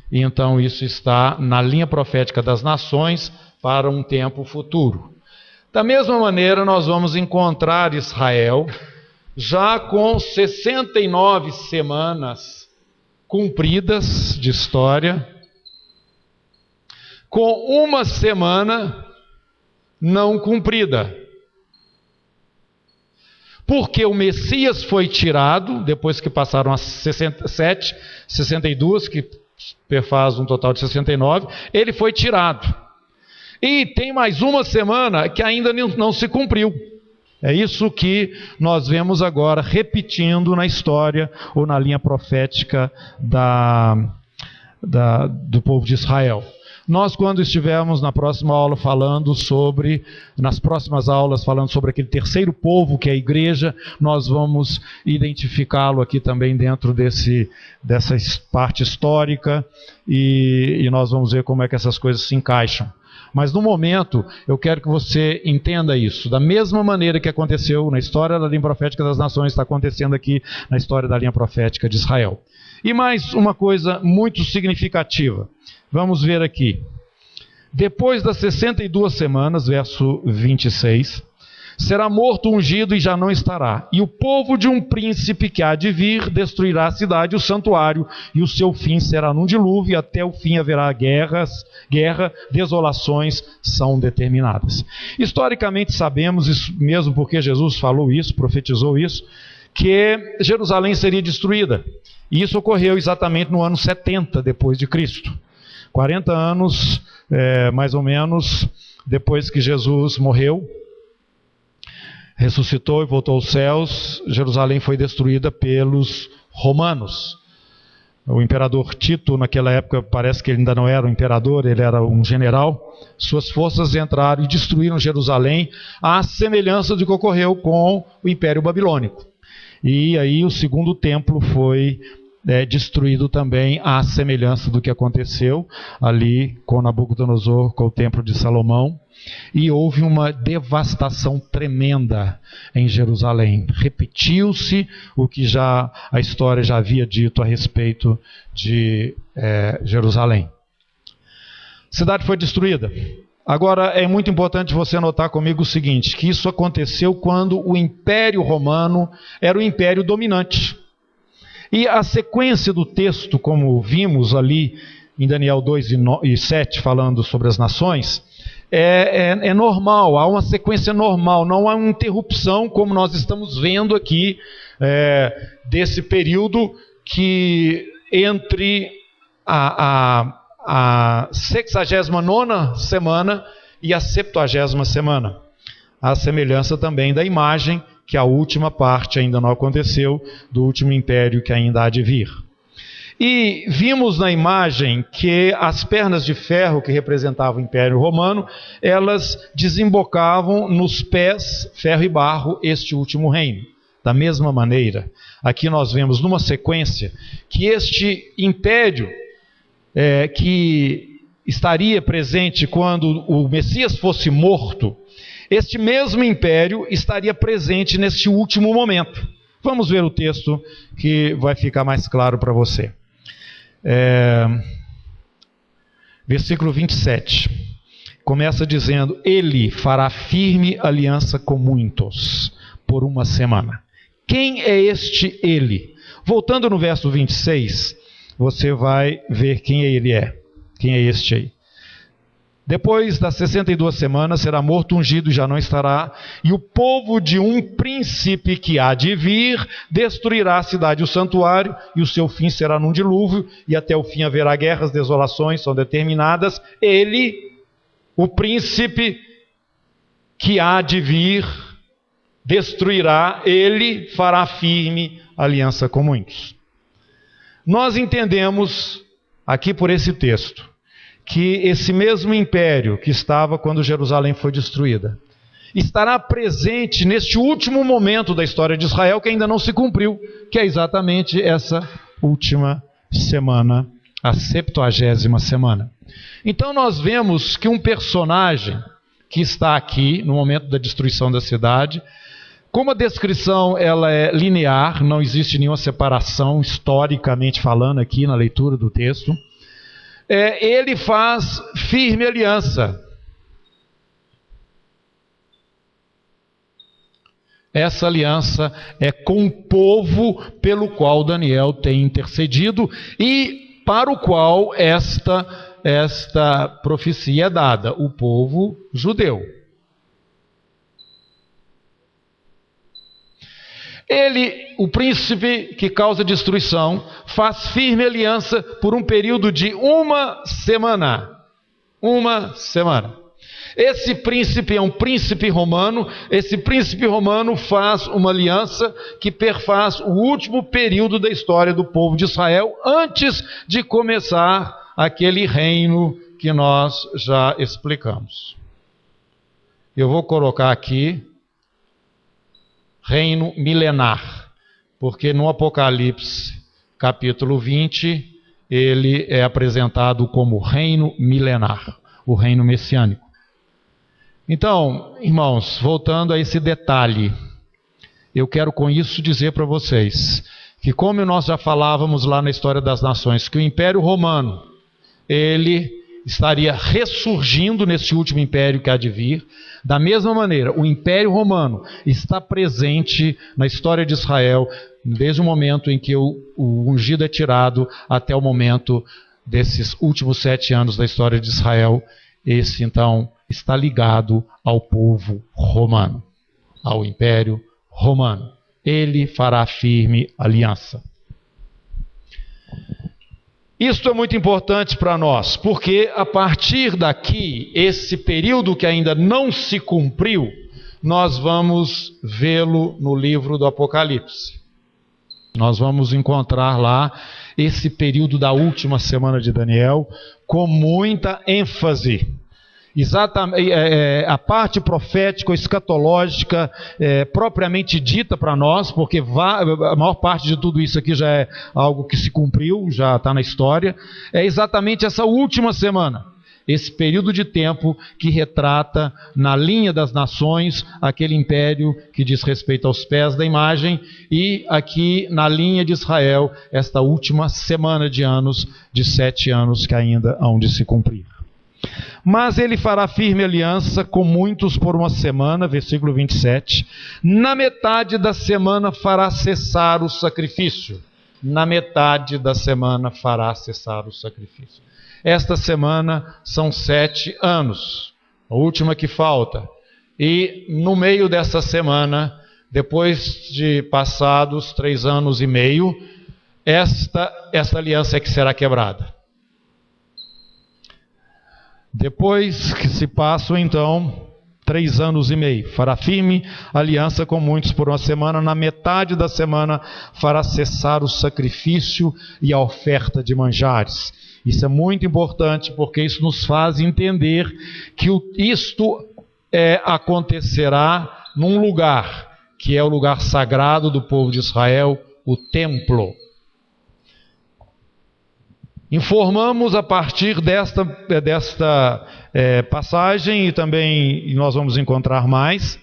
e então isso está na linha profética das nações para um tempo futuro. Da mesma maneira, nós vamos encontrar Israel já com 69 semanas cumpridas de história, com uma semana não cumprida. Porque o Messias foi tirado, depois que passaram as 62, que perfaz um total de 69, ele foi tirado. E tem mais uma semana que ainda não se cumpriu. É isso que nós vemos agora repetindo na história ou na linha profética do povo de Israel. Nós, quando estivermos na próxima aula nas próximas aulas falando sobre aquele terceiro povo que é a igreja, nós vamos identificá-lo aqui também dentro dessa parte histórica e nós vamos ver como é que essas coisas se encaixam. Mas no momento, eu quero que você entenda isso. Da mesma maneira que aconteceu na história da linha profética das nações, está acontecendo aqui na história da linha profética de Israel. E mais uma coisa muito significativa. Vamos ver aqui. Depois das 62 semanas, verso 26, será morto o ungido e já não estará. E o povo de um príncipe que há de vir destruirá a cidade e o santuário, e o seu fim será num dilúvio, e até o fim haverá guerra, desolações são determinadas. Historicamente sabemos, isso mesmo porque Jesus falou isso, profetizou isso, que Jerusalém seria destruída. E isso ocorreu exatamente no ano 70 depois de Cristo. 40 anos, mais ou menos, depois que Jesus morreu, ressuscitou e voltou aos céus, Jerusalém foi destruída pelos romanos. O imperador Tito, naquela época, parece que ele ainda não era um imperador, ele era um general. Suas forças entraram e destruíram Jerusalém, à semelhança do que ocorreu com o Império Babilônico. E aí o segundo templo foi destruído também, à semelhança do que aconteceu ali com Nabucodonosor, com o templo de Salomão. E houve uma devastação tremenda em Jerusalém. Repetiu-se o que a história já havia dito a respeito de Jerusalém. A cidade foi destruída. Agora, é muito importante você notar comigo o seguinte, que isso aconteceu quando o Império Romano era o império dominante. E a sequência do texto, como vimos ali em Daniel 2 e 7, falando sobre as nações, é normal, há uma sequência normal, não há uma interrupção como nós estamos vendo aqui desse período que entre a 69ª semana e a 70ª semana. A semelhança também da imagem, que a última parte ainda não aconteceu, do último império que ainda há de vir. E vimos na imagem que as pernas de ferro que representavam o Império Romano, elas desembocavam nos pés, ferro e barro, este último reino. Da mesma maneira, aqui nós vemos numa sequência que este império que estaria presente quando o Messias fosse morto, este mesmo império estaria presente neste último momento. Vamos ver o texto que vai ficar mais claro para você. Versículo 27. Começa dizendo: Ele fará firme aliança com muitos por uma semana. Quem é este ele? Voltando no verso 26, você vai ver quem ele é. Quem é este aí? Depois das 62 semanas será morto, ungido e já não estará, e o povo de um príncipe que há de vir destruirá a cidade e o santuário, e o seu fim será num dilúvio, e até o fim haverá guerras, desolações são determinadas. Ele, o príncipe que há de vir, destruirá, ele fará firme aliança com muitos. Nós entendemos aqui por esse texto que esse mesmo império que estava quando Jerusalém foi destruída, estará presente neste último momento da história de Israel que ainda não se cumpriu, que é exatamente essa última semana, a 70ª semana. Então nós vemos que um personagem que está aqui no momento da destruição da cidade, como a descrição ela é linear, não existe nenhuma separação historicamente falando aqui na leitura do texto, ele faz firme aliança. Essa aliança é com o povo pelo qual Daniel tem intercedido e para o qual esta profecia é dada, o povo judeu. Ele, o príncipe que causa destruição, faz firme aliança por um período de uma semana. Uma semana. Esse príncipe é um príncipe romano. Esse príncipe romano faz uma aliança que perfaz o último período da história do povo de Israel, antes de começar aquele reino que nós já explicamos. Eu vou colocar aqui reino milenar, porque no Apocalipse, capítulo 20, ele é apresentado como reino milenar, o reino messiânico. Então, irmãos, voltando a esse detalhe, eu quero com isso dizer para vocês que, como nós já falávamos lá na História das Nações, que o Império Romano, ele estaria ressurgindo nesse último império que há de vir. Da mesma maneira, o Império Romano está presente na história de Israel, desde o momento em que o ungido é tirado até o momento desses últimos 7 anos da história de Israel. Esse, então, está ligado ao povo romano, ao Império Romano. Ele fará firme aliança. Isto é muito importante para nós, porque a partir daqui, esse período que ainda não se cumpriu, nós vamos vê-lo no livro do Apocalipse. Nós vamos encontrar lá esse período da última semana de Daniel com muita ênfase. Exatamente, a parte profética, escatológica, propriamente dita para nós, porque a maior parte de tudo isso aqui já é algo que se cumpriu, já está na história, é exatamente essa última semana, esse período de tempo que retrata na linha das nações aquele império que diz respeito aos pés da imagem, e aqui na linha de Israel, esta última semana de anos, de 7 anos que ainda hão de se cumprir. Mas ele fará firme aliança com muitos por uma semana, versículo 27. Na metade da semana fará cessar o sacrifício. Na metade da semana fará cessar o sacrifício. Esta semana são 7 anos, a última que falta. E no meio dessa semana, depois de passados 3 anos e meio, esta aliança é que será quebrada. Depois que se passam, então, 3 anos e meio, fará firme aliança com muitos por uma semana. Na metade da semana fará cessar o sacrifício e a oferta de manjares. Isso é muito importante, porque isso nos faz entender que isto acontecerá num lugar, que é o lugar sagrado do povo de Israel, o templo. Informamos a partir desta passagem, e também nós vamos encontrar mais,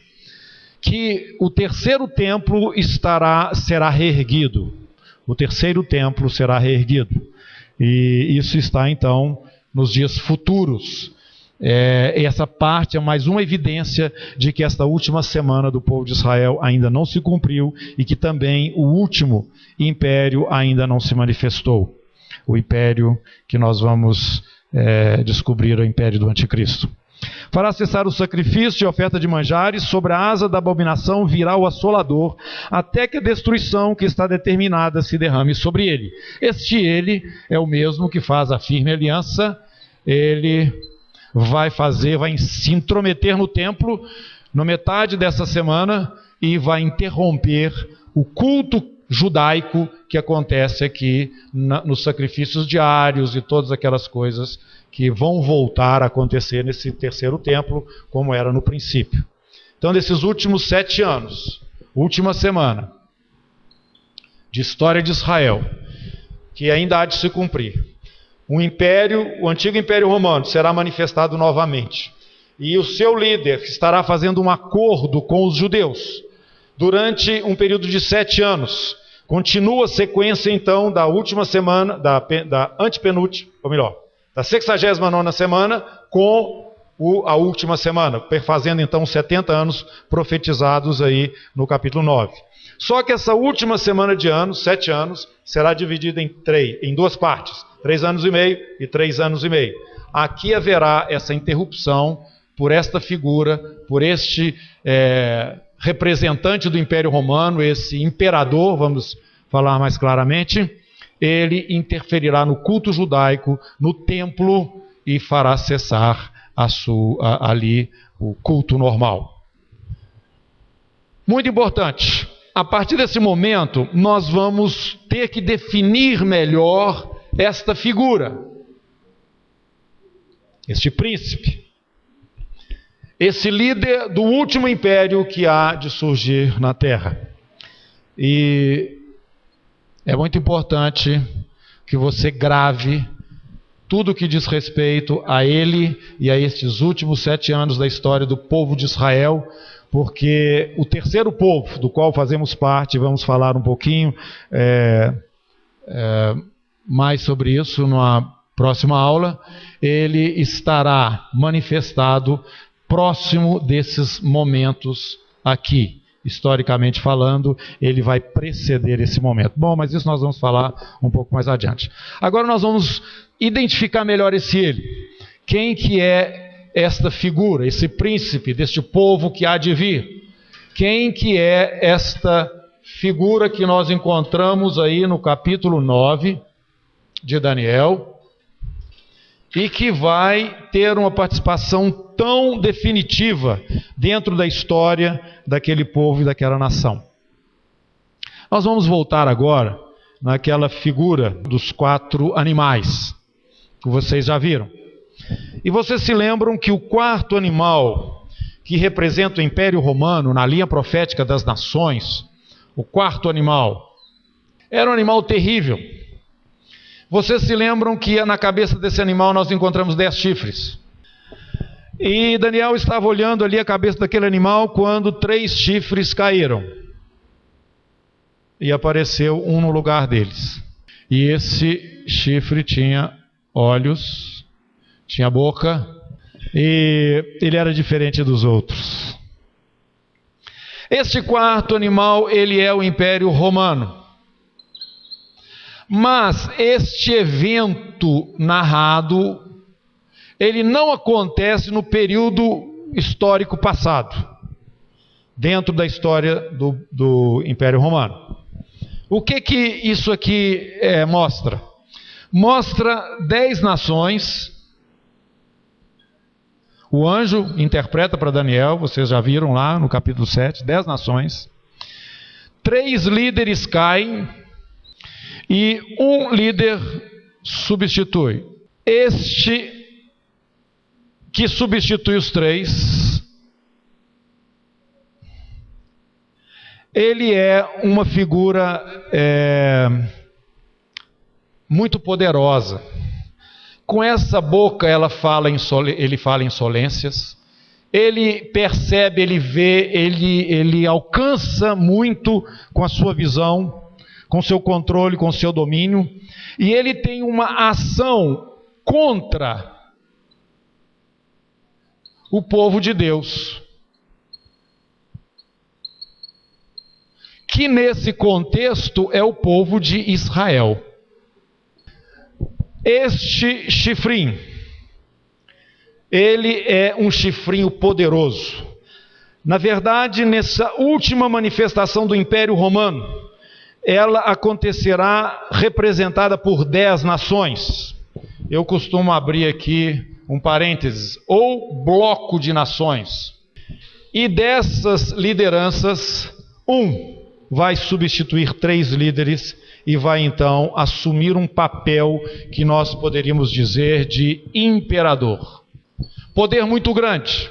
que o terceiro templo será reerguido. O terceiro templo será reerguido. E isso está então nos dias futuros. essa parte é mais uma evidência de que esta última semana do povo de Israel ainda não se cumpriu e que também o último império ainda não se manifestou. O império que nós vamos descobrir, o império do anticristo. Fará cessar o sacrifício e a oferta de manjares, sobre a asa da abominação virá o assolador, até que a destruição que está determinada se derrame sobre ele. Ele é o mesmo que faz a firme aliança. Ele vai se intrometer no templo na metade dessa semana e vai interromper o culto judaico que acontece aqui nos sacrifícios diários e todas aquelas coisas que vão voltar a acontecer nesse terceiro templo, como era no princípio. Então, nesses últimos 7 anos, última semana de história de Israel, que ainda há de se cumprir, o antigo Império Romano será manifestado novamente. E o seu líder estará fazendo um acordo com os judeus durante um período de 7 anos. Continua a sequência, então, da última semana, da antepenúltima, ou melhor, da 69ª semana com a última semana, perfazendo então 70 anos profetizados aí no capítulo 9. Só que essa última semana de anos, 7 anos, será dividida em 2 partes, 3 anos e meio e 3 anos e meio. Aqui haverá essa interrupção por esta figura, por este representante do Império Romano, esse imperador, vamos falar mais claramente. Ele interferirá no culto judaico, no templo, e fará cessar ali o culto normal. Muito importante, a partir desse momento, nós vamos ter que definir melhor esta figura, este príncipe, esse líder do último império que há de surgir na terra. E é muito importante que você grave tudo que diz respeito a ele e a estes últimos 7 anos da história do povo de Israel, porque o terceiro povo, do qual fazemos parte, vamos falar um pouquinho mais sobre isso na próxima aula, ele estará manifestado próximo desses momentos aqui. Historicamente falando, ele vai preceder esse momento. Bom, mas isso nós vamos falar um pouco mais adiante. Agora nós vamos identificar melhor esse ele. Quem que é esta figura, esse príncipe deste povo que há de vir? Quem que é esta figura que nós encontramos aí no capítulo 9 de Daniel e que vai ter uma participação tão definitiva dentro da história daquele povo e daquela nação? Nós vamos voltar agora naquela figura dos 4 animais que vocês já viram. E vocês se lembram que o 4º animal que representa o Império Romano na linha profética das nações, o 4º animal, era um animal terrível. Vocês se lembram que na cabeça desse animal nós encontramos 10 chifres. E Daniel estava olhando ali a cabeça daquele animal quando 3 chifres caíram. E apareceu um no lugar deles. E esse chifre tinha olhos, tinha boca, e ele era diferente dos outros. Este 4º animal, ele é o Império Romano. Mas este evento narrado, ele não acontece no período histórico passado, dentro da história do Império Romano. O que isso aqui mostra? Mostra 10 nações. O anjo interpreta para Daniel, vocês já viram lá no capítulo 7, 10 nações. 3 líderes caem e um líder substitui. Este que substitui os 3, ele é uma figura muito poderosa. Com essa boca ele fala insolências, ele percebe, ele vê, ele alcança muito com a sua visão, com seu controle, com seu domínio, e ele tem uma ação contra o povo de Deus, que nesse contexto é o povo de Israel. Este chifrinho, ele é um chifrinho poderoso. Na verdade, nessa última manifestação do Império Romano, ela acontecerá representada por 10 nações. Eu costumo abrir aqui um parênteses, ou bloco de nações. E dessas lideranças, vai substituir 3 líderes e vai então assumir um papel que nós poderíamos dizer de imperador. Poder muito grande.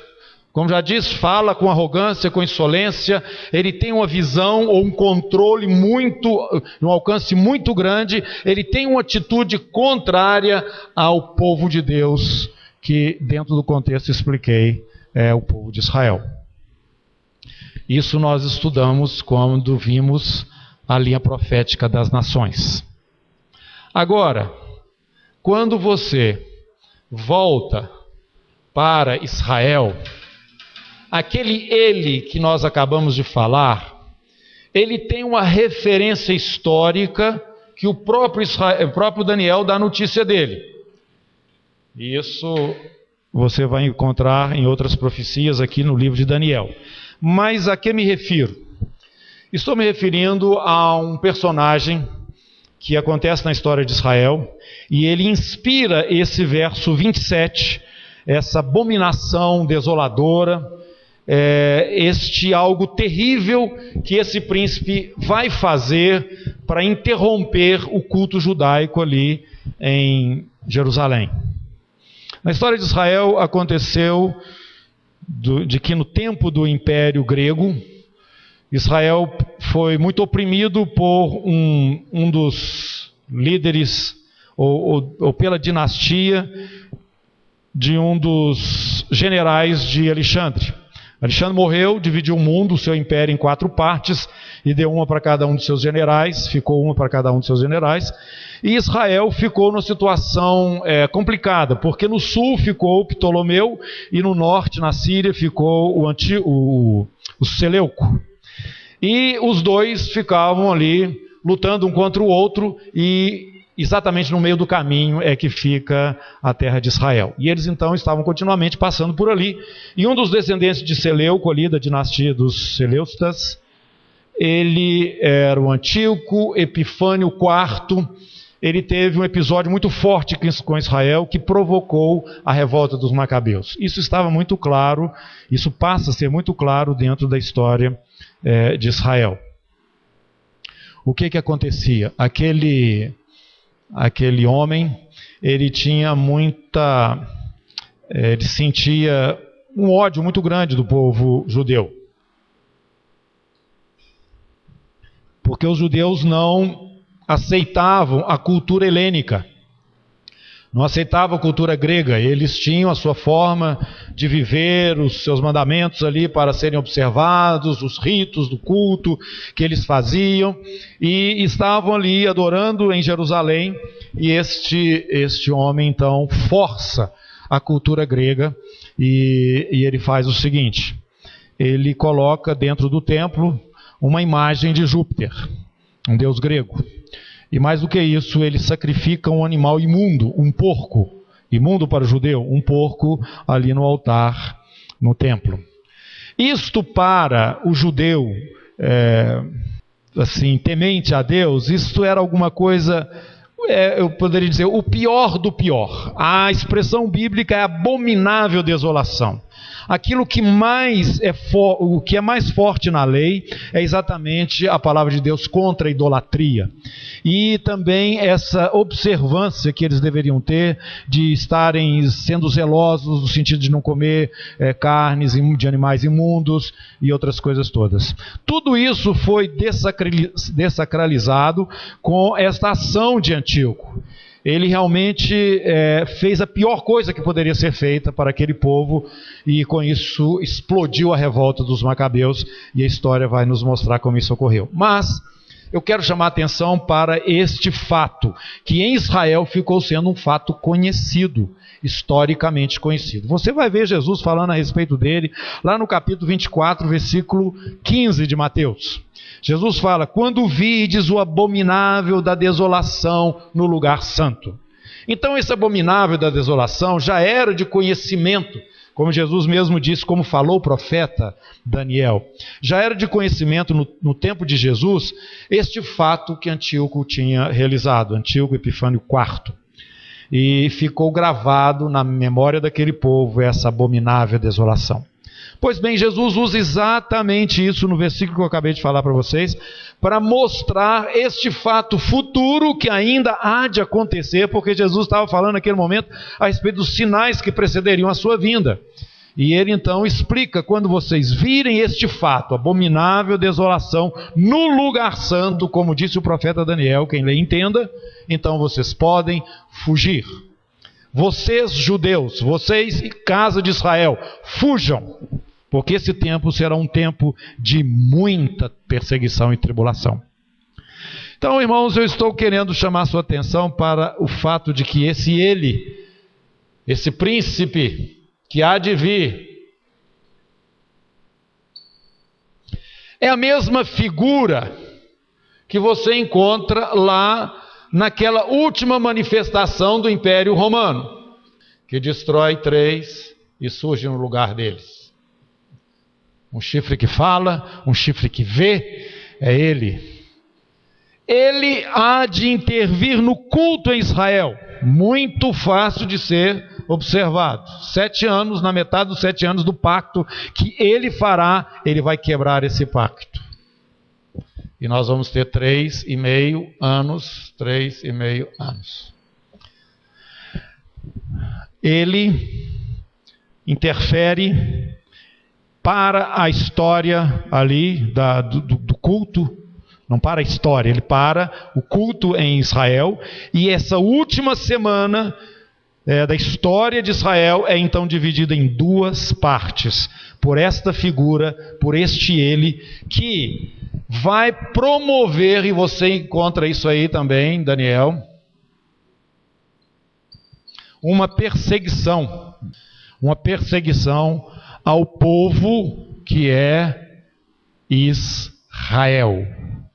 Como já disse, fala com arrogância, com insolência, ele tem uma visão ou um controle um alcance muito grande, ele tem uma atitude contrária ao povo de Deus, que dentro do contexto expliquei, é o povo de Israel. Isso nós estudamos quando vimos a linha profética das nações. Agora, quando você volta para Israel, aquele ele que nós acabamos de falar, ele tem uma referência histórica que o próprio Daniel dá notícia dele. Isso você vai encontrar em outras profecias aqui no livro de Daniel. Mas a que me refiro? Estou me referindo a um personagem que acontece na história de Israel, e ele inspira esse verso 27, essa abominação desoladora, este algo terrível que esse príncipe vai fazer para interromper o culto judaico ali em Jerusalém. Na história de Israel aconteceu de que no tempo do Império Grego, Israel foi muito oprimido por um dos líderes, ou pela dinastia de um dos generais de Alexandre. Alexandre morreu, dividiu o mundo, o seu império, em 4 partes, e deu uma para cada um dos seus generais, ficou uma para cada um dos seus generais, e Israel ficou numa situação complicada, porque no sul ficou o Ptolomeu, e no norte, na Síria, ficou o Seleuco. E os dois ficavam ali, lutando um contra o outro, e exatamente no meio do caminho é que fica a terra de Israel. E eles então estavam continuamente passando por ali. E um dos descendentes de Seleuco, ali da dinastia dos Seleucidas, ele era o Antíoco Epifânio IV. Ele teve um episódio muito forte com Israel que provocou a revolta dos Macabeus. Isso estava muito claro, isso passa a ser muito claro dentro da história de Israel. O que acontecia? Aquele homem, ele tinha ele sentia um ódio muito grande do povo judeu. Porque os judeus não aceitavam a cultura helênica, não aceitavam a cultura grega. Eles tinham a sua forma de viver, os seus mandamentos ali para serem observados, os ritos do culto que eles faziam, e estavam ali adorando em Jerusalém. E este homem então força a cultura grega, e ele faz o seguinte: ele coloca dentro do templo uma imagem de Júpiter, um deus grego. E mais do que isso, ele sacrifica um animal imundo, um porco, imundo para o judeu, um porco ali no altar, no templo. Isto para o judeu, assim, temente a Deus, isto era alguma coisa, eu poderia dizer, o pior do pior. A expressão bíblica é abominável desolação. Aquilo que o que é mais forte na lei é exatamente a palavra de Deus contra a idolatria. E também essa observância que eles deveriam ter de estarem sendo zelosos no sentido de não comer carnes de animais imundos e outras coisas todas. Tudo isso foi dessacralizado com esta ação de Antíoco. Ele realmente fez a pior coisa que poderia ser feita para aquele povo, e com isso explodiu a revolta dos Macabeus, e a história vai nos mostrar como isso ocorreu. Mas eu quero chamar a atenção para este fato, que em Israel ficou sendo um fato conhecido, historicamente conhecido. Você vai ver Jesus falando a respeito dele, lá no capítulo 24, versículo 15 de Mateus. Jesus fala: quando vides o abominável da desolação no lugar santo. Então esse abominável da desolação já era de conhecimento, como Jesus mesmo disse, como falou o profeta Daniel. Já era de conhecimento no tempo de Jesus este fato que Antíoco tinha realizado, Antíoco Epifânio IV. E ficou gravado na memória daquele povo essa abominável desolação. Pois bem, Jesus usa exatamente isso no versículo que eu acabei de falar para vocês, para mostrar este fato futuro que ainda há de acontecer, porque Jesus estava falando naquele momento a respeito dos sinais que precederiam a sua vinda. E ele então explica: quando vocês virem este fato, abominável desolação, no lugar santo, como disse o profeta Daniel, quem lê entenda, então vocês podem fugir. Vocês judeus, vocês casa de Israel, fujam, porque esse tempo será um tempo de muita perseguição e tribulação. Então, irmãos, eu estou querendo chamar a sua atenção para o fato de que esse príncipe que há de vir, é a mesma figura que você encontra lá naquela última manifestação do Império Romano, que destrói 3 e surge no lugar deles. Um chifre que fala, um chifre que vê, é ele. Ele há de intervir no culto em Israel, muito fácil de ser observado. 7 anos, na metade dos 7 anos do pacto que ele fará, ele vai quebrar esse pacto. E nós vamos ter 3,5 anos. 3,5 anos. Ele interfere para a história ali do culto. Não para a história, ele para o culto em Israel. E essa última semana da história de Israel é então dividida em 2 partes, por esta figura, por este ele, que vai promover, e você encontra isso aí também, Daniel, uma perseguição ao povo que é Israel.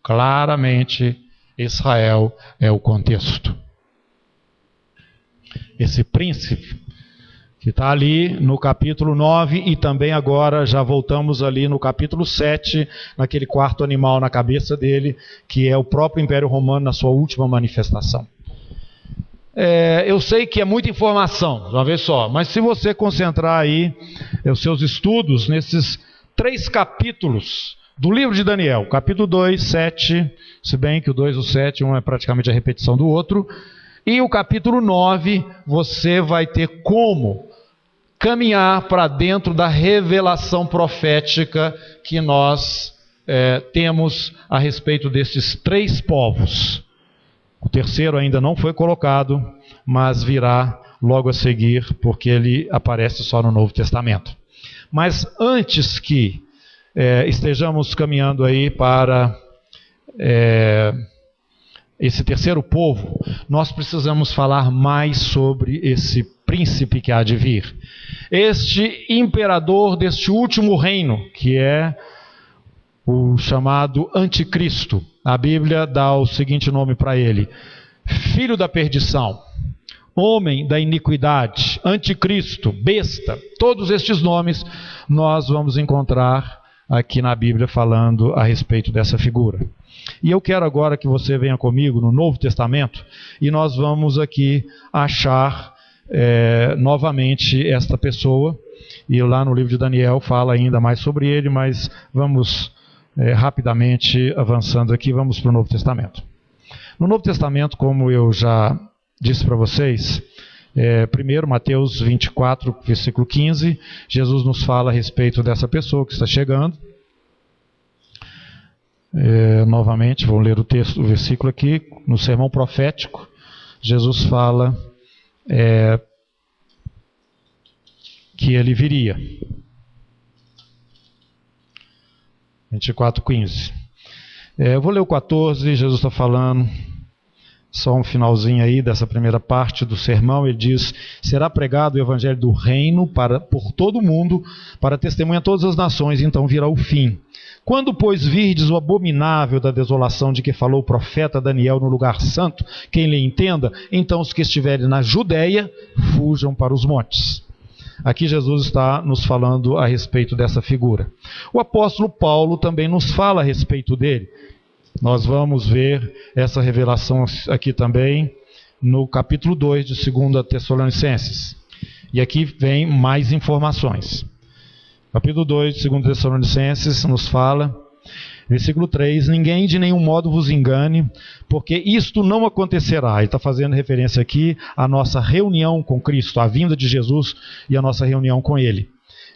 Claramente, Israel é o contexto. Esse príncipe que está ali no capítulo 9 e também agora já voltamos ali no capítulo 7, naquele 4º animal na cabeça dele, que é o próprio Império Romano na sua última manifestação. Eu sei que é muita informação, de uma vez só, mas se você concentrar aí os seus estudos nesses 3 capítulos do livro de Daniel, capítulo 2, 7, se bem que o 2 e o 7, um é praticamente a repetição do outro, e o capítulo 9, você vai ter como caminhar para dentro da revelação profética que nós temos a respeito desses 3 povos. O terceiro ainda não foi colocado, mas virá logo a seguir, porque ele aparece só no Novo Testamento. Mas antes que estejamos caminhando aí para esse terceiro povo, nós precisamos falar mais sobre esse príncipe que há de vir. Este imperador deste último reino, que é o chamado Anticristo. A Bíblia dá o seguinte nome para ele: filho da perdição, homem da iniquidade, anticristo, besta. Todos estes nomes nós vamos encontrar aqui na Bíblia falando a respeito dessa figura. E eu quero agora que você venha comigo no Novo Testamento e nós vamos aqui achar novamente esta pessoa. E lá no livro de Daniel fala ainda mais sobre ele, mas vamos rapidamente avançando aqui, vamos para o Novo Testamento. No Novo Testamento, como eu já disse para vocês, primeiro Mateus 24, versículo 15, Jesus nos fala a respeito dessa pessoa que está chegando. Novamente, vou ler o versículo aqui, no sermão profético, Jesus fala que ele viria. 24:15. Eu vou ler o 14, Jesus está falando, só um finalzinho aí dessa primeira parte do sermão. Ele diz: será pregado o evangelho do reino por todo o mundo, para testemunhar a todas as nações, então virá o fim. Quando, pois, virdes o abominável da desolação de que falou o profeta Daniel no lugar santo, quem lhe entenda, então os que estiverem na Judéia, fujam para os montes. Aqui Jesus está nos falando a respeito dessa figura. O apóstolo Paulo também nos fala a respeito dele. Nós vamos ver essa revelação aqui também no capítulo 2 de 2 Tessalonicenses. E aqui vem mais informações. Capítulo 2 de 2 Tessalonicenses nos fala, versículo 3: ninguém de nenhum modo vos engane, porque isto não acontecerá. Ele está fazendo referência aqui à nossa reunião com Cristo, à vinda de Jesus e à nossa reunião com Ele.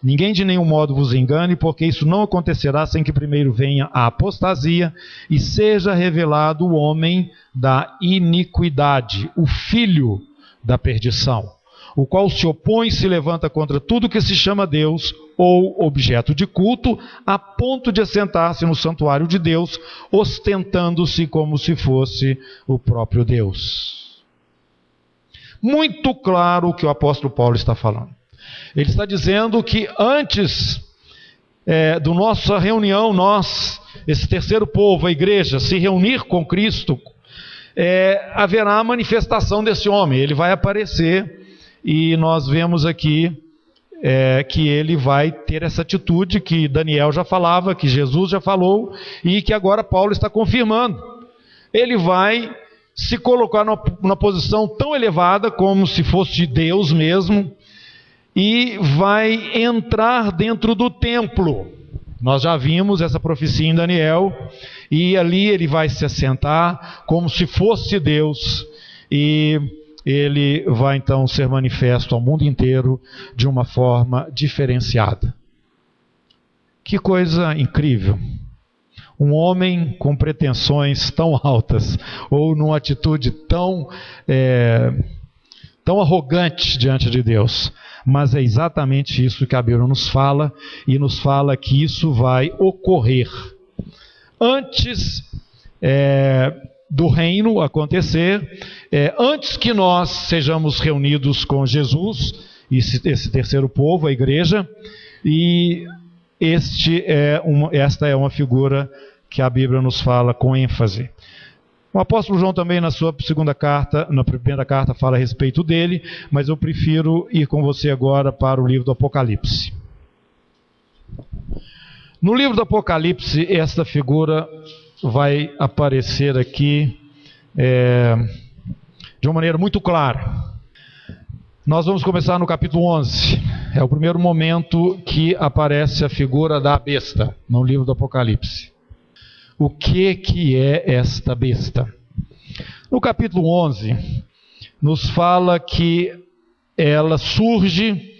Ninguém de nenhum modo vos engane, porque isso não acontecerá sem que primeiro venha a apostasia e seja revelado o homem da iniquidade, o filho da perdição, o qual se opõe e se levanta contra tudo que se chama Deus ou objeto de culto, a ponto de assentar-se no santuário de Deus, ostentando-se como se fosse o próprio Deus. Muito claro o que o apóstolo Paulo está falando. Ele está dizendo que antes da nossa reunião, esse terceiro povo, a igreja, se reunir com Cristo, haverá a manifestação desse homem. Ele vai aparecer e nós vemos aqui que ele vai ter essa atitude que Daniel já falava, que Jesus já falou e que agora Paulo está confirmando. Ele vai se colocar numa posição tão elevada como se fosse Deus mesmo, e vai entrar dentro do templo. Nós já vimos essa profecia em Daniel, e ali ele vai se assentar como se fosse Deus, e ele vai então ser manifesto ao mundo inteiro de uma forma diferenciada. Que coisa incrível! Um homem com pretensões tão altas, ou numa atitude tão arrogante diante de Deus. Mas é exatamente isso que a Bíblia nos fala, e nos fala que isso vai ocorrer antes do reino acontecer, antes que nós sejamos reunidos com Jesus, esse terceiro povo, a igreja, e esta é uma figura que a Bíblia nos fala com ênfase. O apóstolo João também na primeira carta fala a respeito dele, mas eu prefiro ir com você agora para o livro do Apocalipse. No livro do Apocalipse, esta figura vai aparecer aqui de uma maneira muito clara. Nós vamos começar no capítulo 11. É o primeiro momento que aparece a figura da besta no livro do Apocalipse. O que é esta besta? No capítulo 11, nos fala que ela surge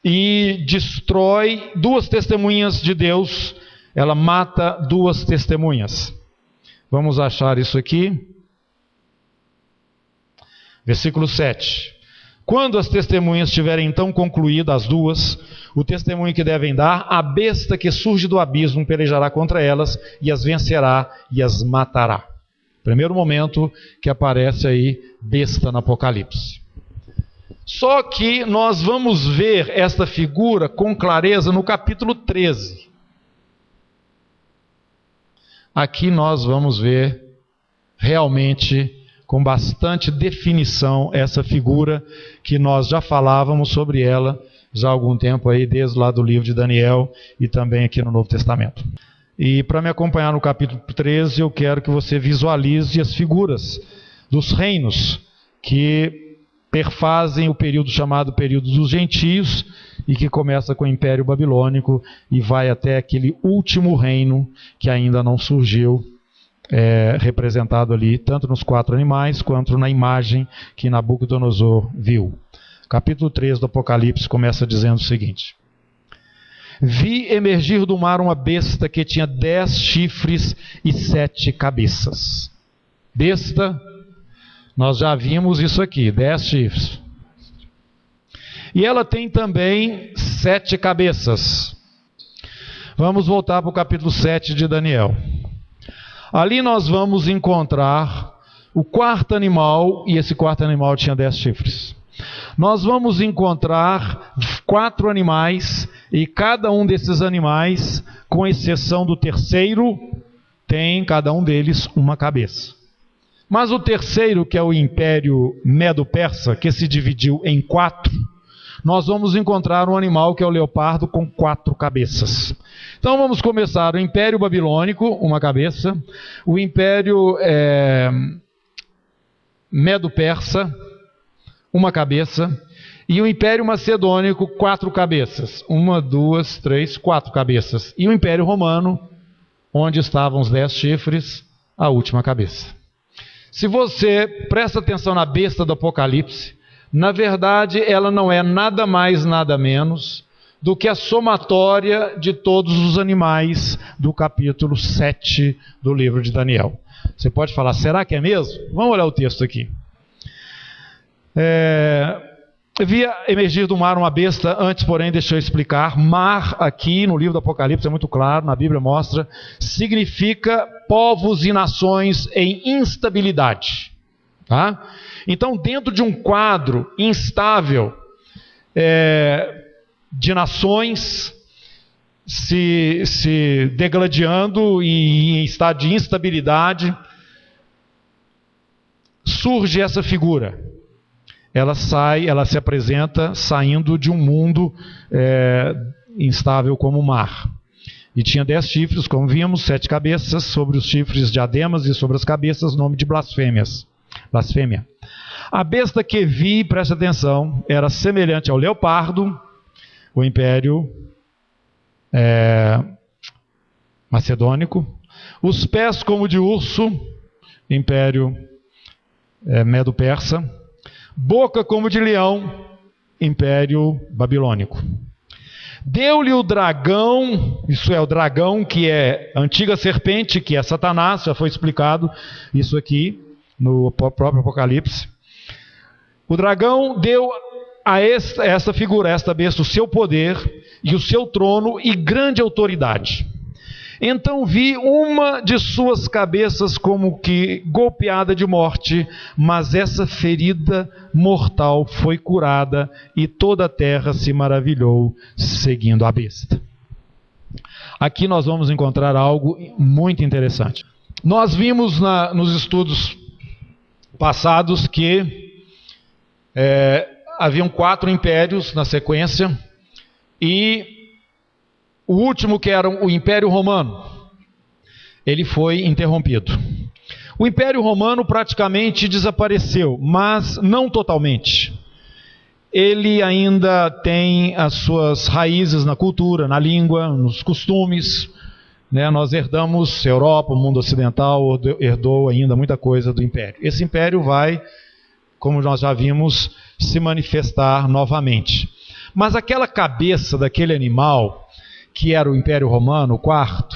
e destrói duas testemunhas de Deus. Ela mata duas testemunhas. Vamos achar isso aqui. Versículo 7. Quando as testemunhas tiverem então concluído as duas, o testemunho que devem dar, a besta que surge do abismo pelejará contra elas e as vencerá e as matará. Primeiro momento que aparece aí besta no Apocalipse. Só que nós vamos ver esta figura com clareza no capítulo 13. Aqui nós vamos ver realmente com bastante definição essa figura que nós já falávamos sobre ela já há algum tempo aí, desde lá do livro de Daniel e também aqui no Novo Testamento. E para me acompanhar no capítulo 13, eu quero que você visualize as figuras dos reinos que perfazem o período chamado período dos gentios e que começa com o Império Babilônico e vai até aquele último reino que ainda não surgiu, representado ali tanto nos 4 animais quanto na imagem que Nabucodonosor viu. Capítulo 3 do Apocalipse começa dizendo o seguinte: vi emergir do mar uma besta que tinha 10 chifres e 7 cabeças. Besta, nós já vimos isso aqui, 10 chifres. E ela tem também 7 cabeças. Vamos voltar para o capítulo 7 de Daniel. Ali nós vamos encontrar o quarto animal, e esse quarto animal tinha 10 chifres. Nós vamos encontrar 4 animais, e cada um desses animais, com exceção do terceiro, tem cada um deles uma cabeça. Mas o terceiro, que é o Império Medo-Persa, que se dividiu em 4, nós vamos encontrar um animal que é o leopardo com 4 cabeças. Então vamos começar o Império Babilônico, uma cabeça, o Império Medo-Persa, uma cabeça, e o Império Macedônico, 4 cabeças. 1, 2, 3, 4 cabeças. E o Império Romano, onde estavam os 10 chifres, a última cabeça. Se você presta atenção na besta do Apocalipse, na verdade ela não é nada mais, nada menos do que a somatória de todos os animais do capítulo 7 do livro de Daniel. Você pode falar, será que é mesmo? Vamos olhar o texto aqui. Via emergir do mar uma besta, antes, porém, deixa eu explicar. Mar, aqui no livro do Apocalipse, é muito claro, na Bíblia mostra, significa povos e nações em instabilidade. Tá? Então, dentro de um quadro instável de nações se degladiando e em estado de instabilidade, surge essa figura. Ela se apresenta saindo de um mundo instável como o mar. E tinha 10 chifres, como vimos, 7 cabeças, sobre os chifres diademas e sobre as cabeças nome de blasfêmia. A besta que vi, presta atenção, era semelhante ao leopardo, o Império Macedônico, os pés como de urso, Império Medo-Persa, boca como de leão, Império Babilônico. Deu-lhe o dragão, isso é, o dragão que é a antiga serpente, que é Satanás, já foi explicado isso aqui no próprio Apocalipse. O dragão deu a esta figura, a esta besta, o seu poder e o seu trono e grande autoridade. Então vi uma de suas cabeças como que golpeada de morte, mas essa ferida mortal foi curada e toda a terra se maravilhou seguindo a besta. Aqui nós vamos encontrar algo muito interessante. Nós vimos nos estudos passados que haviam 4 impérios na sequência e o último, que era o Império Romano, ele foi interrompido. O Império Romano praticamente desapareceu, mas não totalmente. Ele ainda tem as suas raízes na cultura, na língua, nos costumes. Nós herdamos a Europa, o mundo ocidental herdou ainda muita coisa do Império. Esse Império vai, como nós já vimos, se manifestar novamente. Mas aquela cabeça daquele animal, que era o Império Romano, o quarto,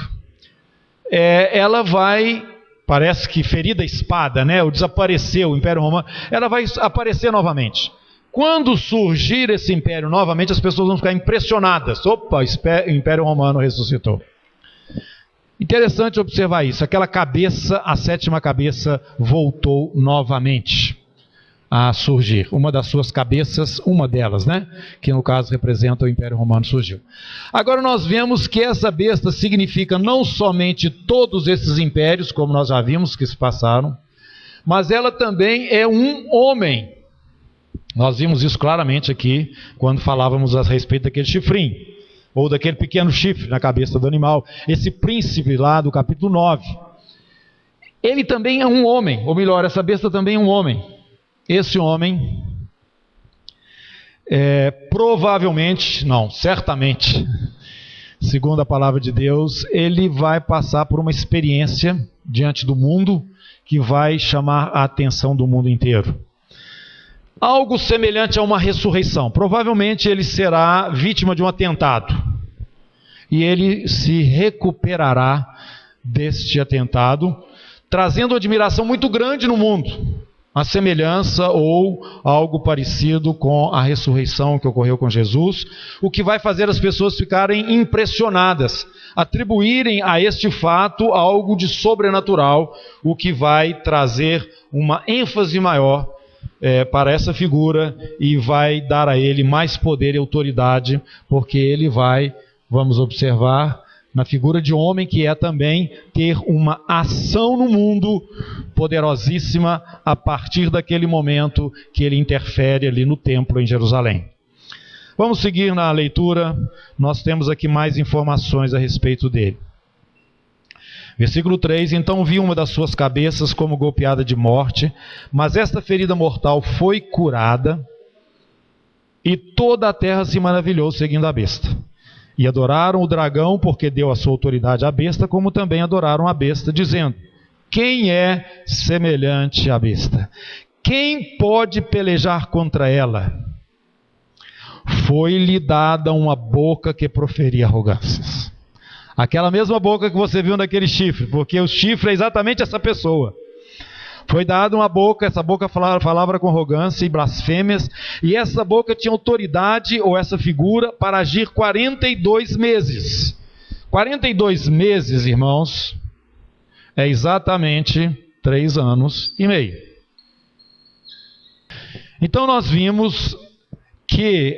ela vai, parece que ferida a espada, ou desapareceu o Império Romano, ela vai aparecer novamente. Quando surgir esse império novamente, as pessoas vão ficar impressionadas. Opa, o Império Romano ressuscitou. Interessante observar isso, aquela cabeça, a 7ª cabeça, voltou novamente a surgir. Uma das suas cabeças, uma delas, que no caso representa o Império Romano, surgiu. Agora nós vemos que essa besta significa não somente todos esses impérios, como nós já vimos que se passaram, mas ela também é um homem. Nós vimos isso claramente aqui, quando falávamos a respeito daquele chifrinho, ou daquele pequeno chifre na cabeça do animal, esse príncipe lá do capítulo 9. Ele também é um homem, ou melhor, essa besta também é um homem. Esse homem, provavelmente, não, certamente, segundo a palavra de Deus, ele vai passar por uma experiência diante do mundo que vai chamar a atenção do mundo inteiro. Algo semelhante a uma ressurreição. Provavelmente ele será vítima de um atentado. E ele se recuperará deste atentado, trazendo admiração muito grande no mundo. a semelhança ou algo parecido com a ressurreição que ocorreu com Jesus, o que vai fazer as pessoas ficarem impressionadas, atribuírem a este fato algo de sobrenatural, o que vai trazer uma ênfase maior para essa figura e vai dar a ele mais poder e autoridade, porque ele vai, vamos observar, na figura de homem, que é também ter uma ação no mundo poderosíssima a partir daquele momento que ele interfere ali no templo em Jerusalém. Vamos seguir na leitura, nós temos aqui mais informações a respeito dele. Versículo 3, então vi uma das suas cabeças como golpeada de morte, mas esta ferida mortal foi curada, e toda a terra se maravilhou seguindo a besta. E adoraram o dragão, porque deu a sua autoridade à besta, como também adoraram a besta, dizendo: quem é semelhante à besta? Quem pode pelejar contra ela? Foi-lhe dada uma boca que proferia arrogâncias. Aquela mesma boca que você viu naquele chifre, porque o chifre é exatamente essa pessoa. Foi dada uma boca, essa boca falava com arrogância e blasfêmias, e essa boca tinha autoridade, ou essa figura, para agir 42 meses. 42 meses, irmãos, é exatamente 3 anos e meio. Então nós vimos que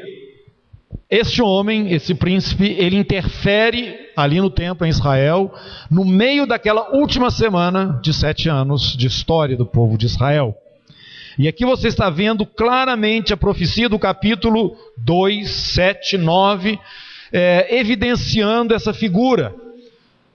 este homem, esse príncipe, ele interfere ali no templo em Israel, no meio daquela última semana de 7 anos de história do povo de Israel. E aqui você está vendo claramente a profecia do capítulo 2, 7, 9, evidenciando essa figura.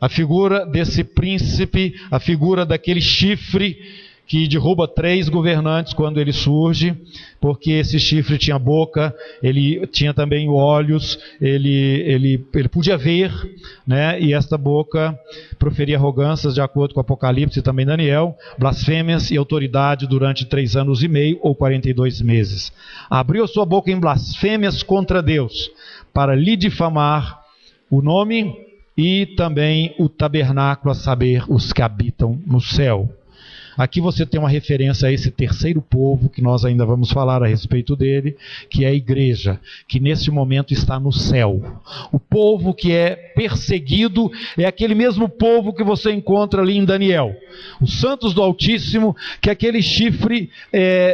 A figura desse príncipe, a figura daquele chifre que derruba 3 governantes quando ele surge, porque esse chifre tinha boca, ele tinha também olhos, ele podia ver, né? E esta boca proferia arrogâncias, de acordo com Apocalipse e também Daniel, blasfêmias e autoridade durante 3 anos e meio ou 42 meses. Abriu a sua boca em blasfêmias contra Deus, para lhe difamar o nome e também o tabernáculo, a saber, os que habitam no céu. Aqui você tem uma referência a esse terceiro povo, que nós ainda vamos falar a respeito dele, que é a igreja, que nesse momento está no céu. O povo que é perseguido é aquele mesmo povo que você encontra ali em Daniel. Os santos do Altíssimo, que aquele chifre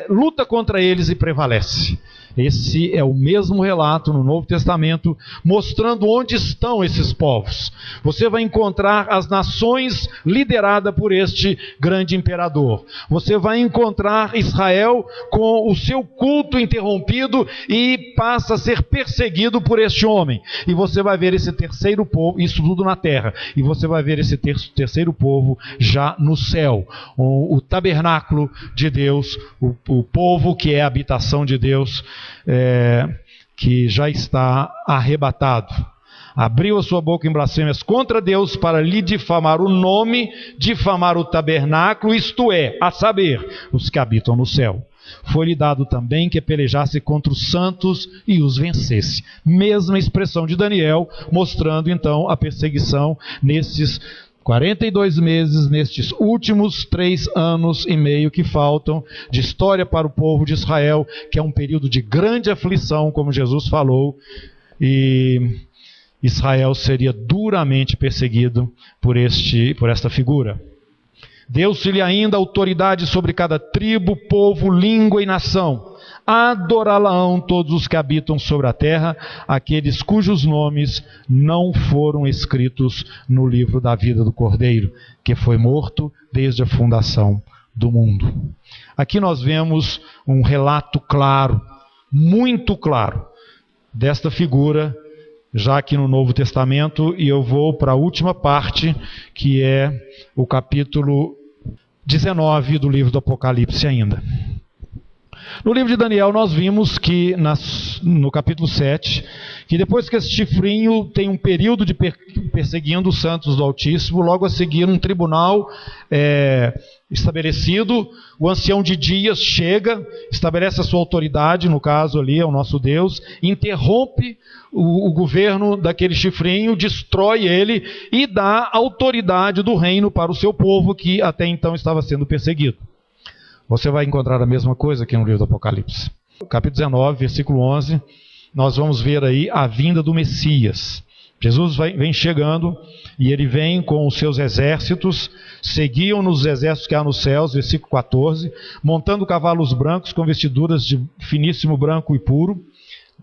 luta contra eles e prevalece. Esse é o mesmo relato no Novo Testamento, mostrando onde estão esses povos. Você vai encontrar as nações lideradas por este grande imperador. Você vai encontrar Israel com o seu culto interrompido e passa a ser perseguido por este homem. E você vai ver esse terceiro povo, isso tudo na terra, e você vai ver esse terceiro povo já no céu. O tabernáculo de Deus, o povo que é a habitação de Deus, que já está arrebatado. Abriu a sua boca em blasfêmias contra Deus para lhe difamar o nome, difamar o tabernáculo, isto é, a saber, os que habitam no céu. Foi-lhe dado também que pelejasse contra os santos e os vencesse. Mesma expressão de Daniel, mostrando então a perseguição nesses 42 meses, nestes últimos 3 anos e meio que faltam de história para o povo de Israel, que é um período de grande aflição, como Jesus falou, e Israel seria duramente perseguido por esta figura. Deu-se-lhe ainda autoridade sobre cada tribo, povo, língua e nação. Adorá-la-ão todos os que habitam sobre a terra, aqueles cujos nomes não foram escritos no livro da vida do Cordeiro, que foi morto desde a fundação do mundo. Aqui nós vemos um relato claro, muito claro, desta figura, já aqui no Novo Testamento, e eu vou para a última parte, que é o capítulo 19 do livro do Apocalipse ainda. No livro de Daniel nós vimos que no capítulo 7, que depois que esse chifrinho tem um período de perseguindo os santos do Altíssimo, logo a seguir um tribunal estabelecido, o ancião de dias chega, estabelece a sua autoridade, no caso ali é o nosso Deus, interrompe o governo daquele chifrinho, destrói ele e dá autoridade do reino para o seu povo que até então estava sendo perseguido. você vai encontrar a mesma coisa aqui no livro do Apocalipse. Capítulo 19, versículo 11, nós vamos ver aí a vinda do Messias. Jesus vem chegando e ele vem com os seus exércitos, seguiam-nos os exércitos que há nos céus, versículo 14, montando cavalos brancos com vestiduras de finíssimo branco e puro,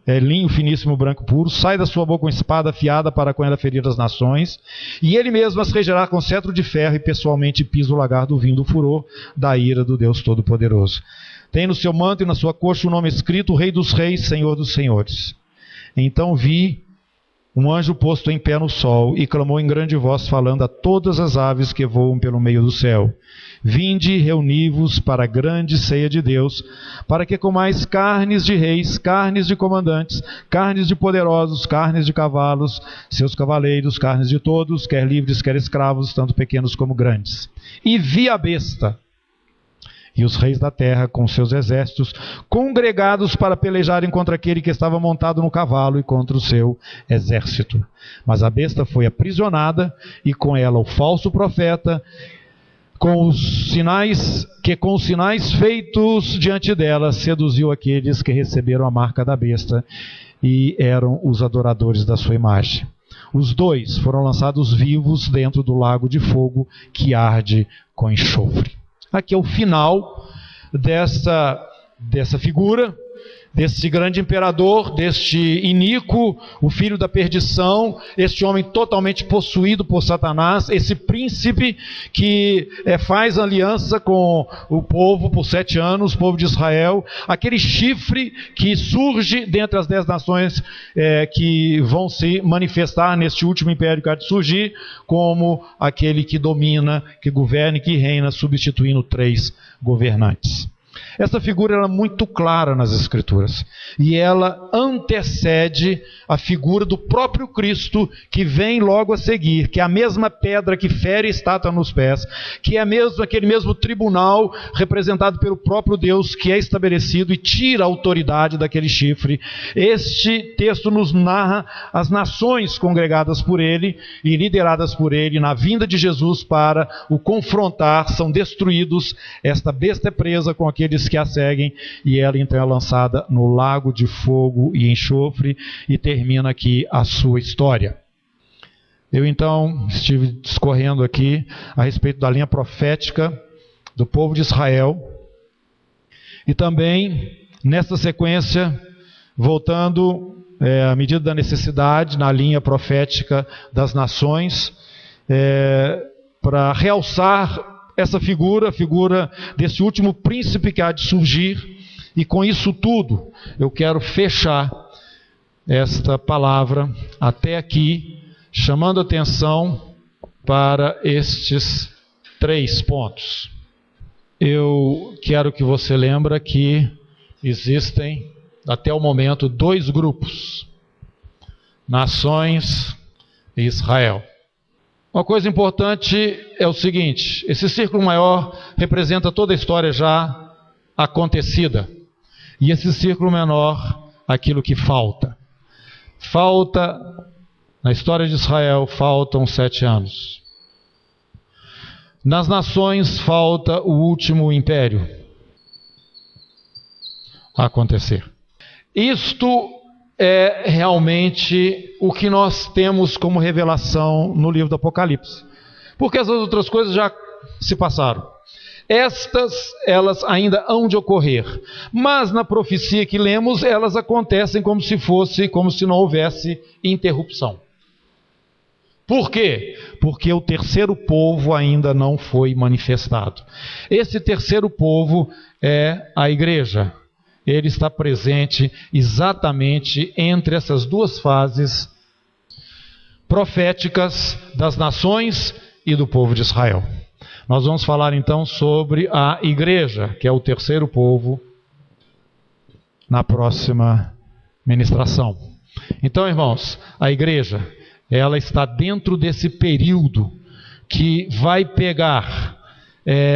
linho finíssimo branco puro, sai da sua boca uma espada afiada para com ela ferir as nações, e ele mesmo as regerá com cetro de ferro e pessoalmente pisa o lagar do vinho do furor da ira do Deus Todo-Poderoso. Tem no seu manto e na sua coxa o nome escrito, Rei dos Reis, Senhor dos Senhores. Então vi um anjo posto em pé no sol e clamou em grande voz, falando a todas as aves que voam pelo meio do céu: vinde e reuni-vos para a grande ceia de Deus, para que comais carnes de reis, carnes de comandantes, carnes de poderosos, carnes de cavalos, seus cavaleiros, carnes de todos, quer livres, quer escravos, tanto pequenos como grandes. E vi a besta e os reis da terra com seus exércitos, congregados para pelejarem contra aquele que estava montado no cavalo e contra o seu exército. Mas a besta foi aprisionada, e com ela o falso profeta, com os sinais feitos diante dela, seduziu aqueles que receberam a marca da besta e eram os adoradores da sua imagem. Os dois foram lançados vivos dentro do lago de fogo que arde com enxofre. Aqui é o final dessa figura, desse grande imperador, deste iníquo, o filho da perdição, este homem totalmente possuído por Satanás, esse príncipe que faz aliança com o povo por 7 anos, o povo de Israel, aquele chifre que surge dentre as 10 nações que vão se manifestar neste último império que há de surgir, como aquele que domina, que governa e que reina, substituindo 3 governantes. Essa figura é muito clara nas Escrituras e ela antecede a figura do próprio Cristo que vem logo a seguir, que é a mesma pedra que fere a estátua nos pés, que é aquele mesmo tribunal representado pelo próprio Deus que é estabelecido e tira a autoridade daquele chifre. Este texto nos narra as nações congregadas por ele e lideradas por ele na vinda de Jesus para o confrontar, são destruídos, esta besta é presa com aqueles que a seguem, e ela então é lançada no lago de fogo e enxofre, e termina aqui a sua história. Eu então estive discorrendo aqui a respeito da linha profética do povo de Israel, e também nessa sequência, voltando à medida da necessidade, na linha profética das nações, para realçar essa figura, a figura desse último príncipe que há de surgir, e com isso tudo eu quero fechar esta palavra até aqui, chamando atenção para estes 3 pontos. Eu quero que você lembre que existem, até o momento, 2 grupos: nações e Israel. Uma coisa importante é o seguinte: esse círculo maior representa toda a história já acontecida, e esse círculo menor, aquilo que falta. Na história de Israel, faltam 7 anos. Nas nações, falta o último império a acontecer. Isto é realmente o que nós temos como revelação no livro do Apocalipse. Porque essas outras coisas já se passaram. Elas ainda hão de ocorrer. Mas na profecia que lemos, elas acontecem como se não houvesse interrupção. Por quê? Porque o terceiro povo ainda não foi manifestado. Esse terceiro povo é a igreja. Ele está presente exatamente entre essas 2 fases proféticas das nações e do povo de Israel. Nós vamos falar então sobre a igreja, que é o terceiro povo, na próxima ministração. Então, irmãos, a igreja, ela está dentro desse período que vai pegar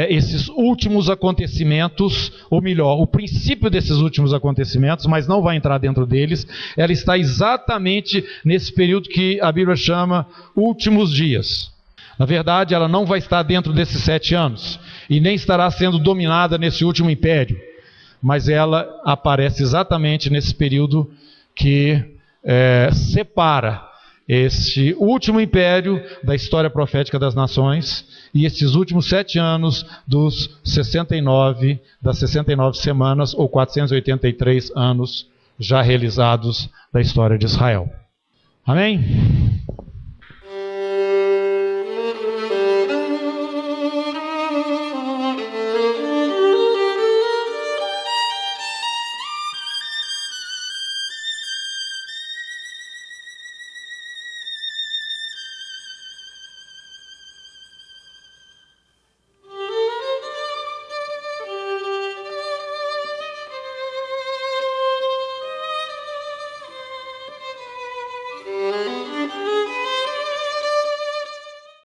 esses últimos acontecimentos, ou melhor, o princípio desses últimos acontecimentos, mas não vai entrar dentro deles. Ela está exatamente nesse período que a Bíblia chama últimos dias. Na verdade, ela não vai estar dentro desses 7 anos. e nem estará sendo dominada nesse último império, mas ela aparece exatamente nesse período que separa este último império da história profética das nações e estes últimos 7 anos das 69 semanas ou 483 anos já realizados da história de Israel. Amém?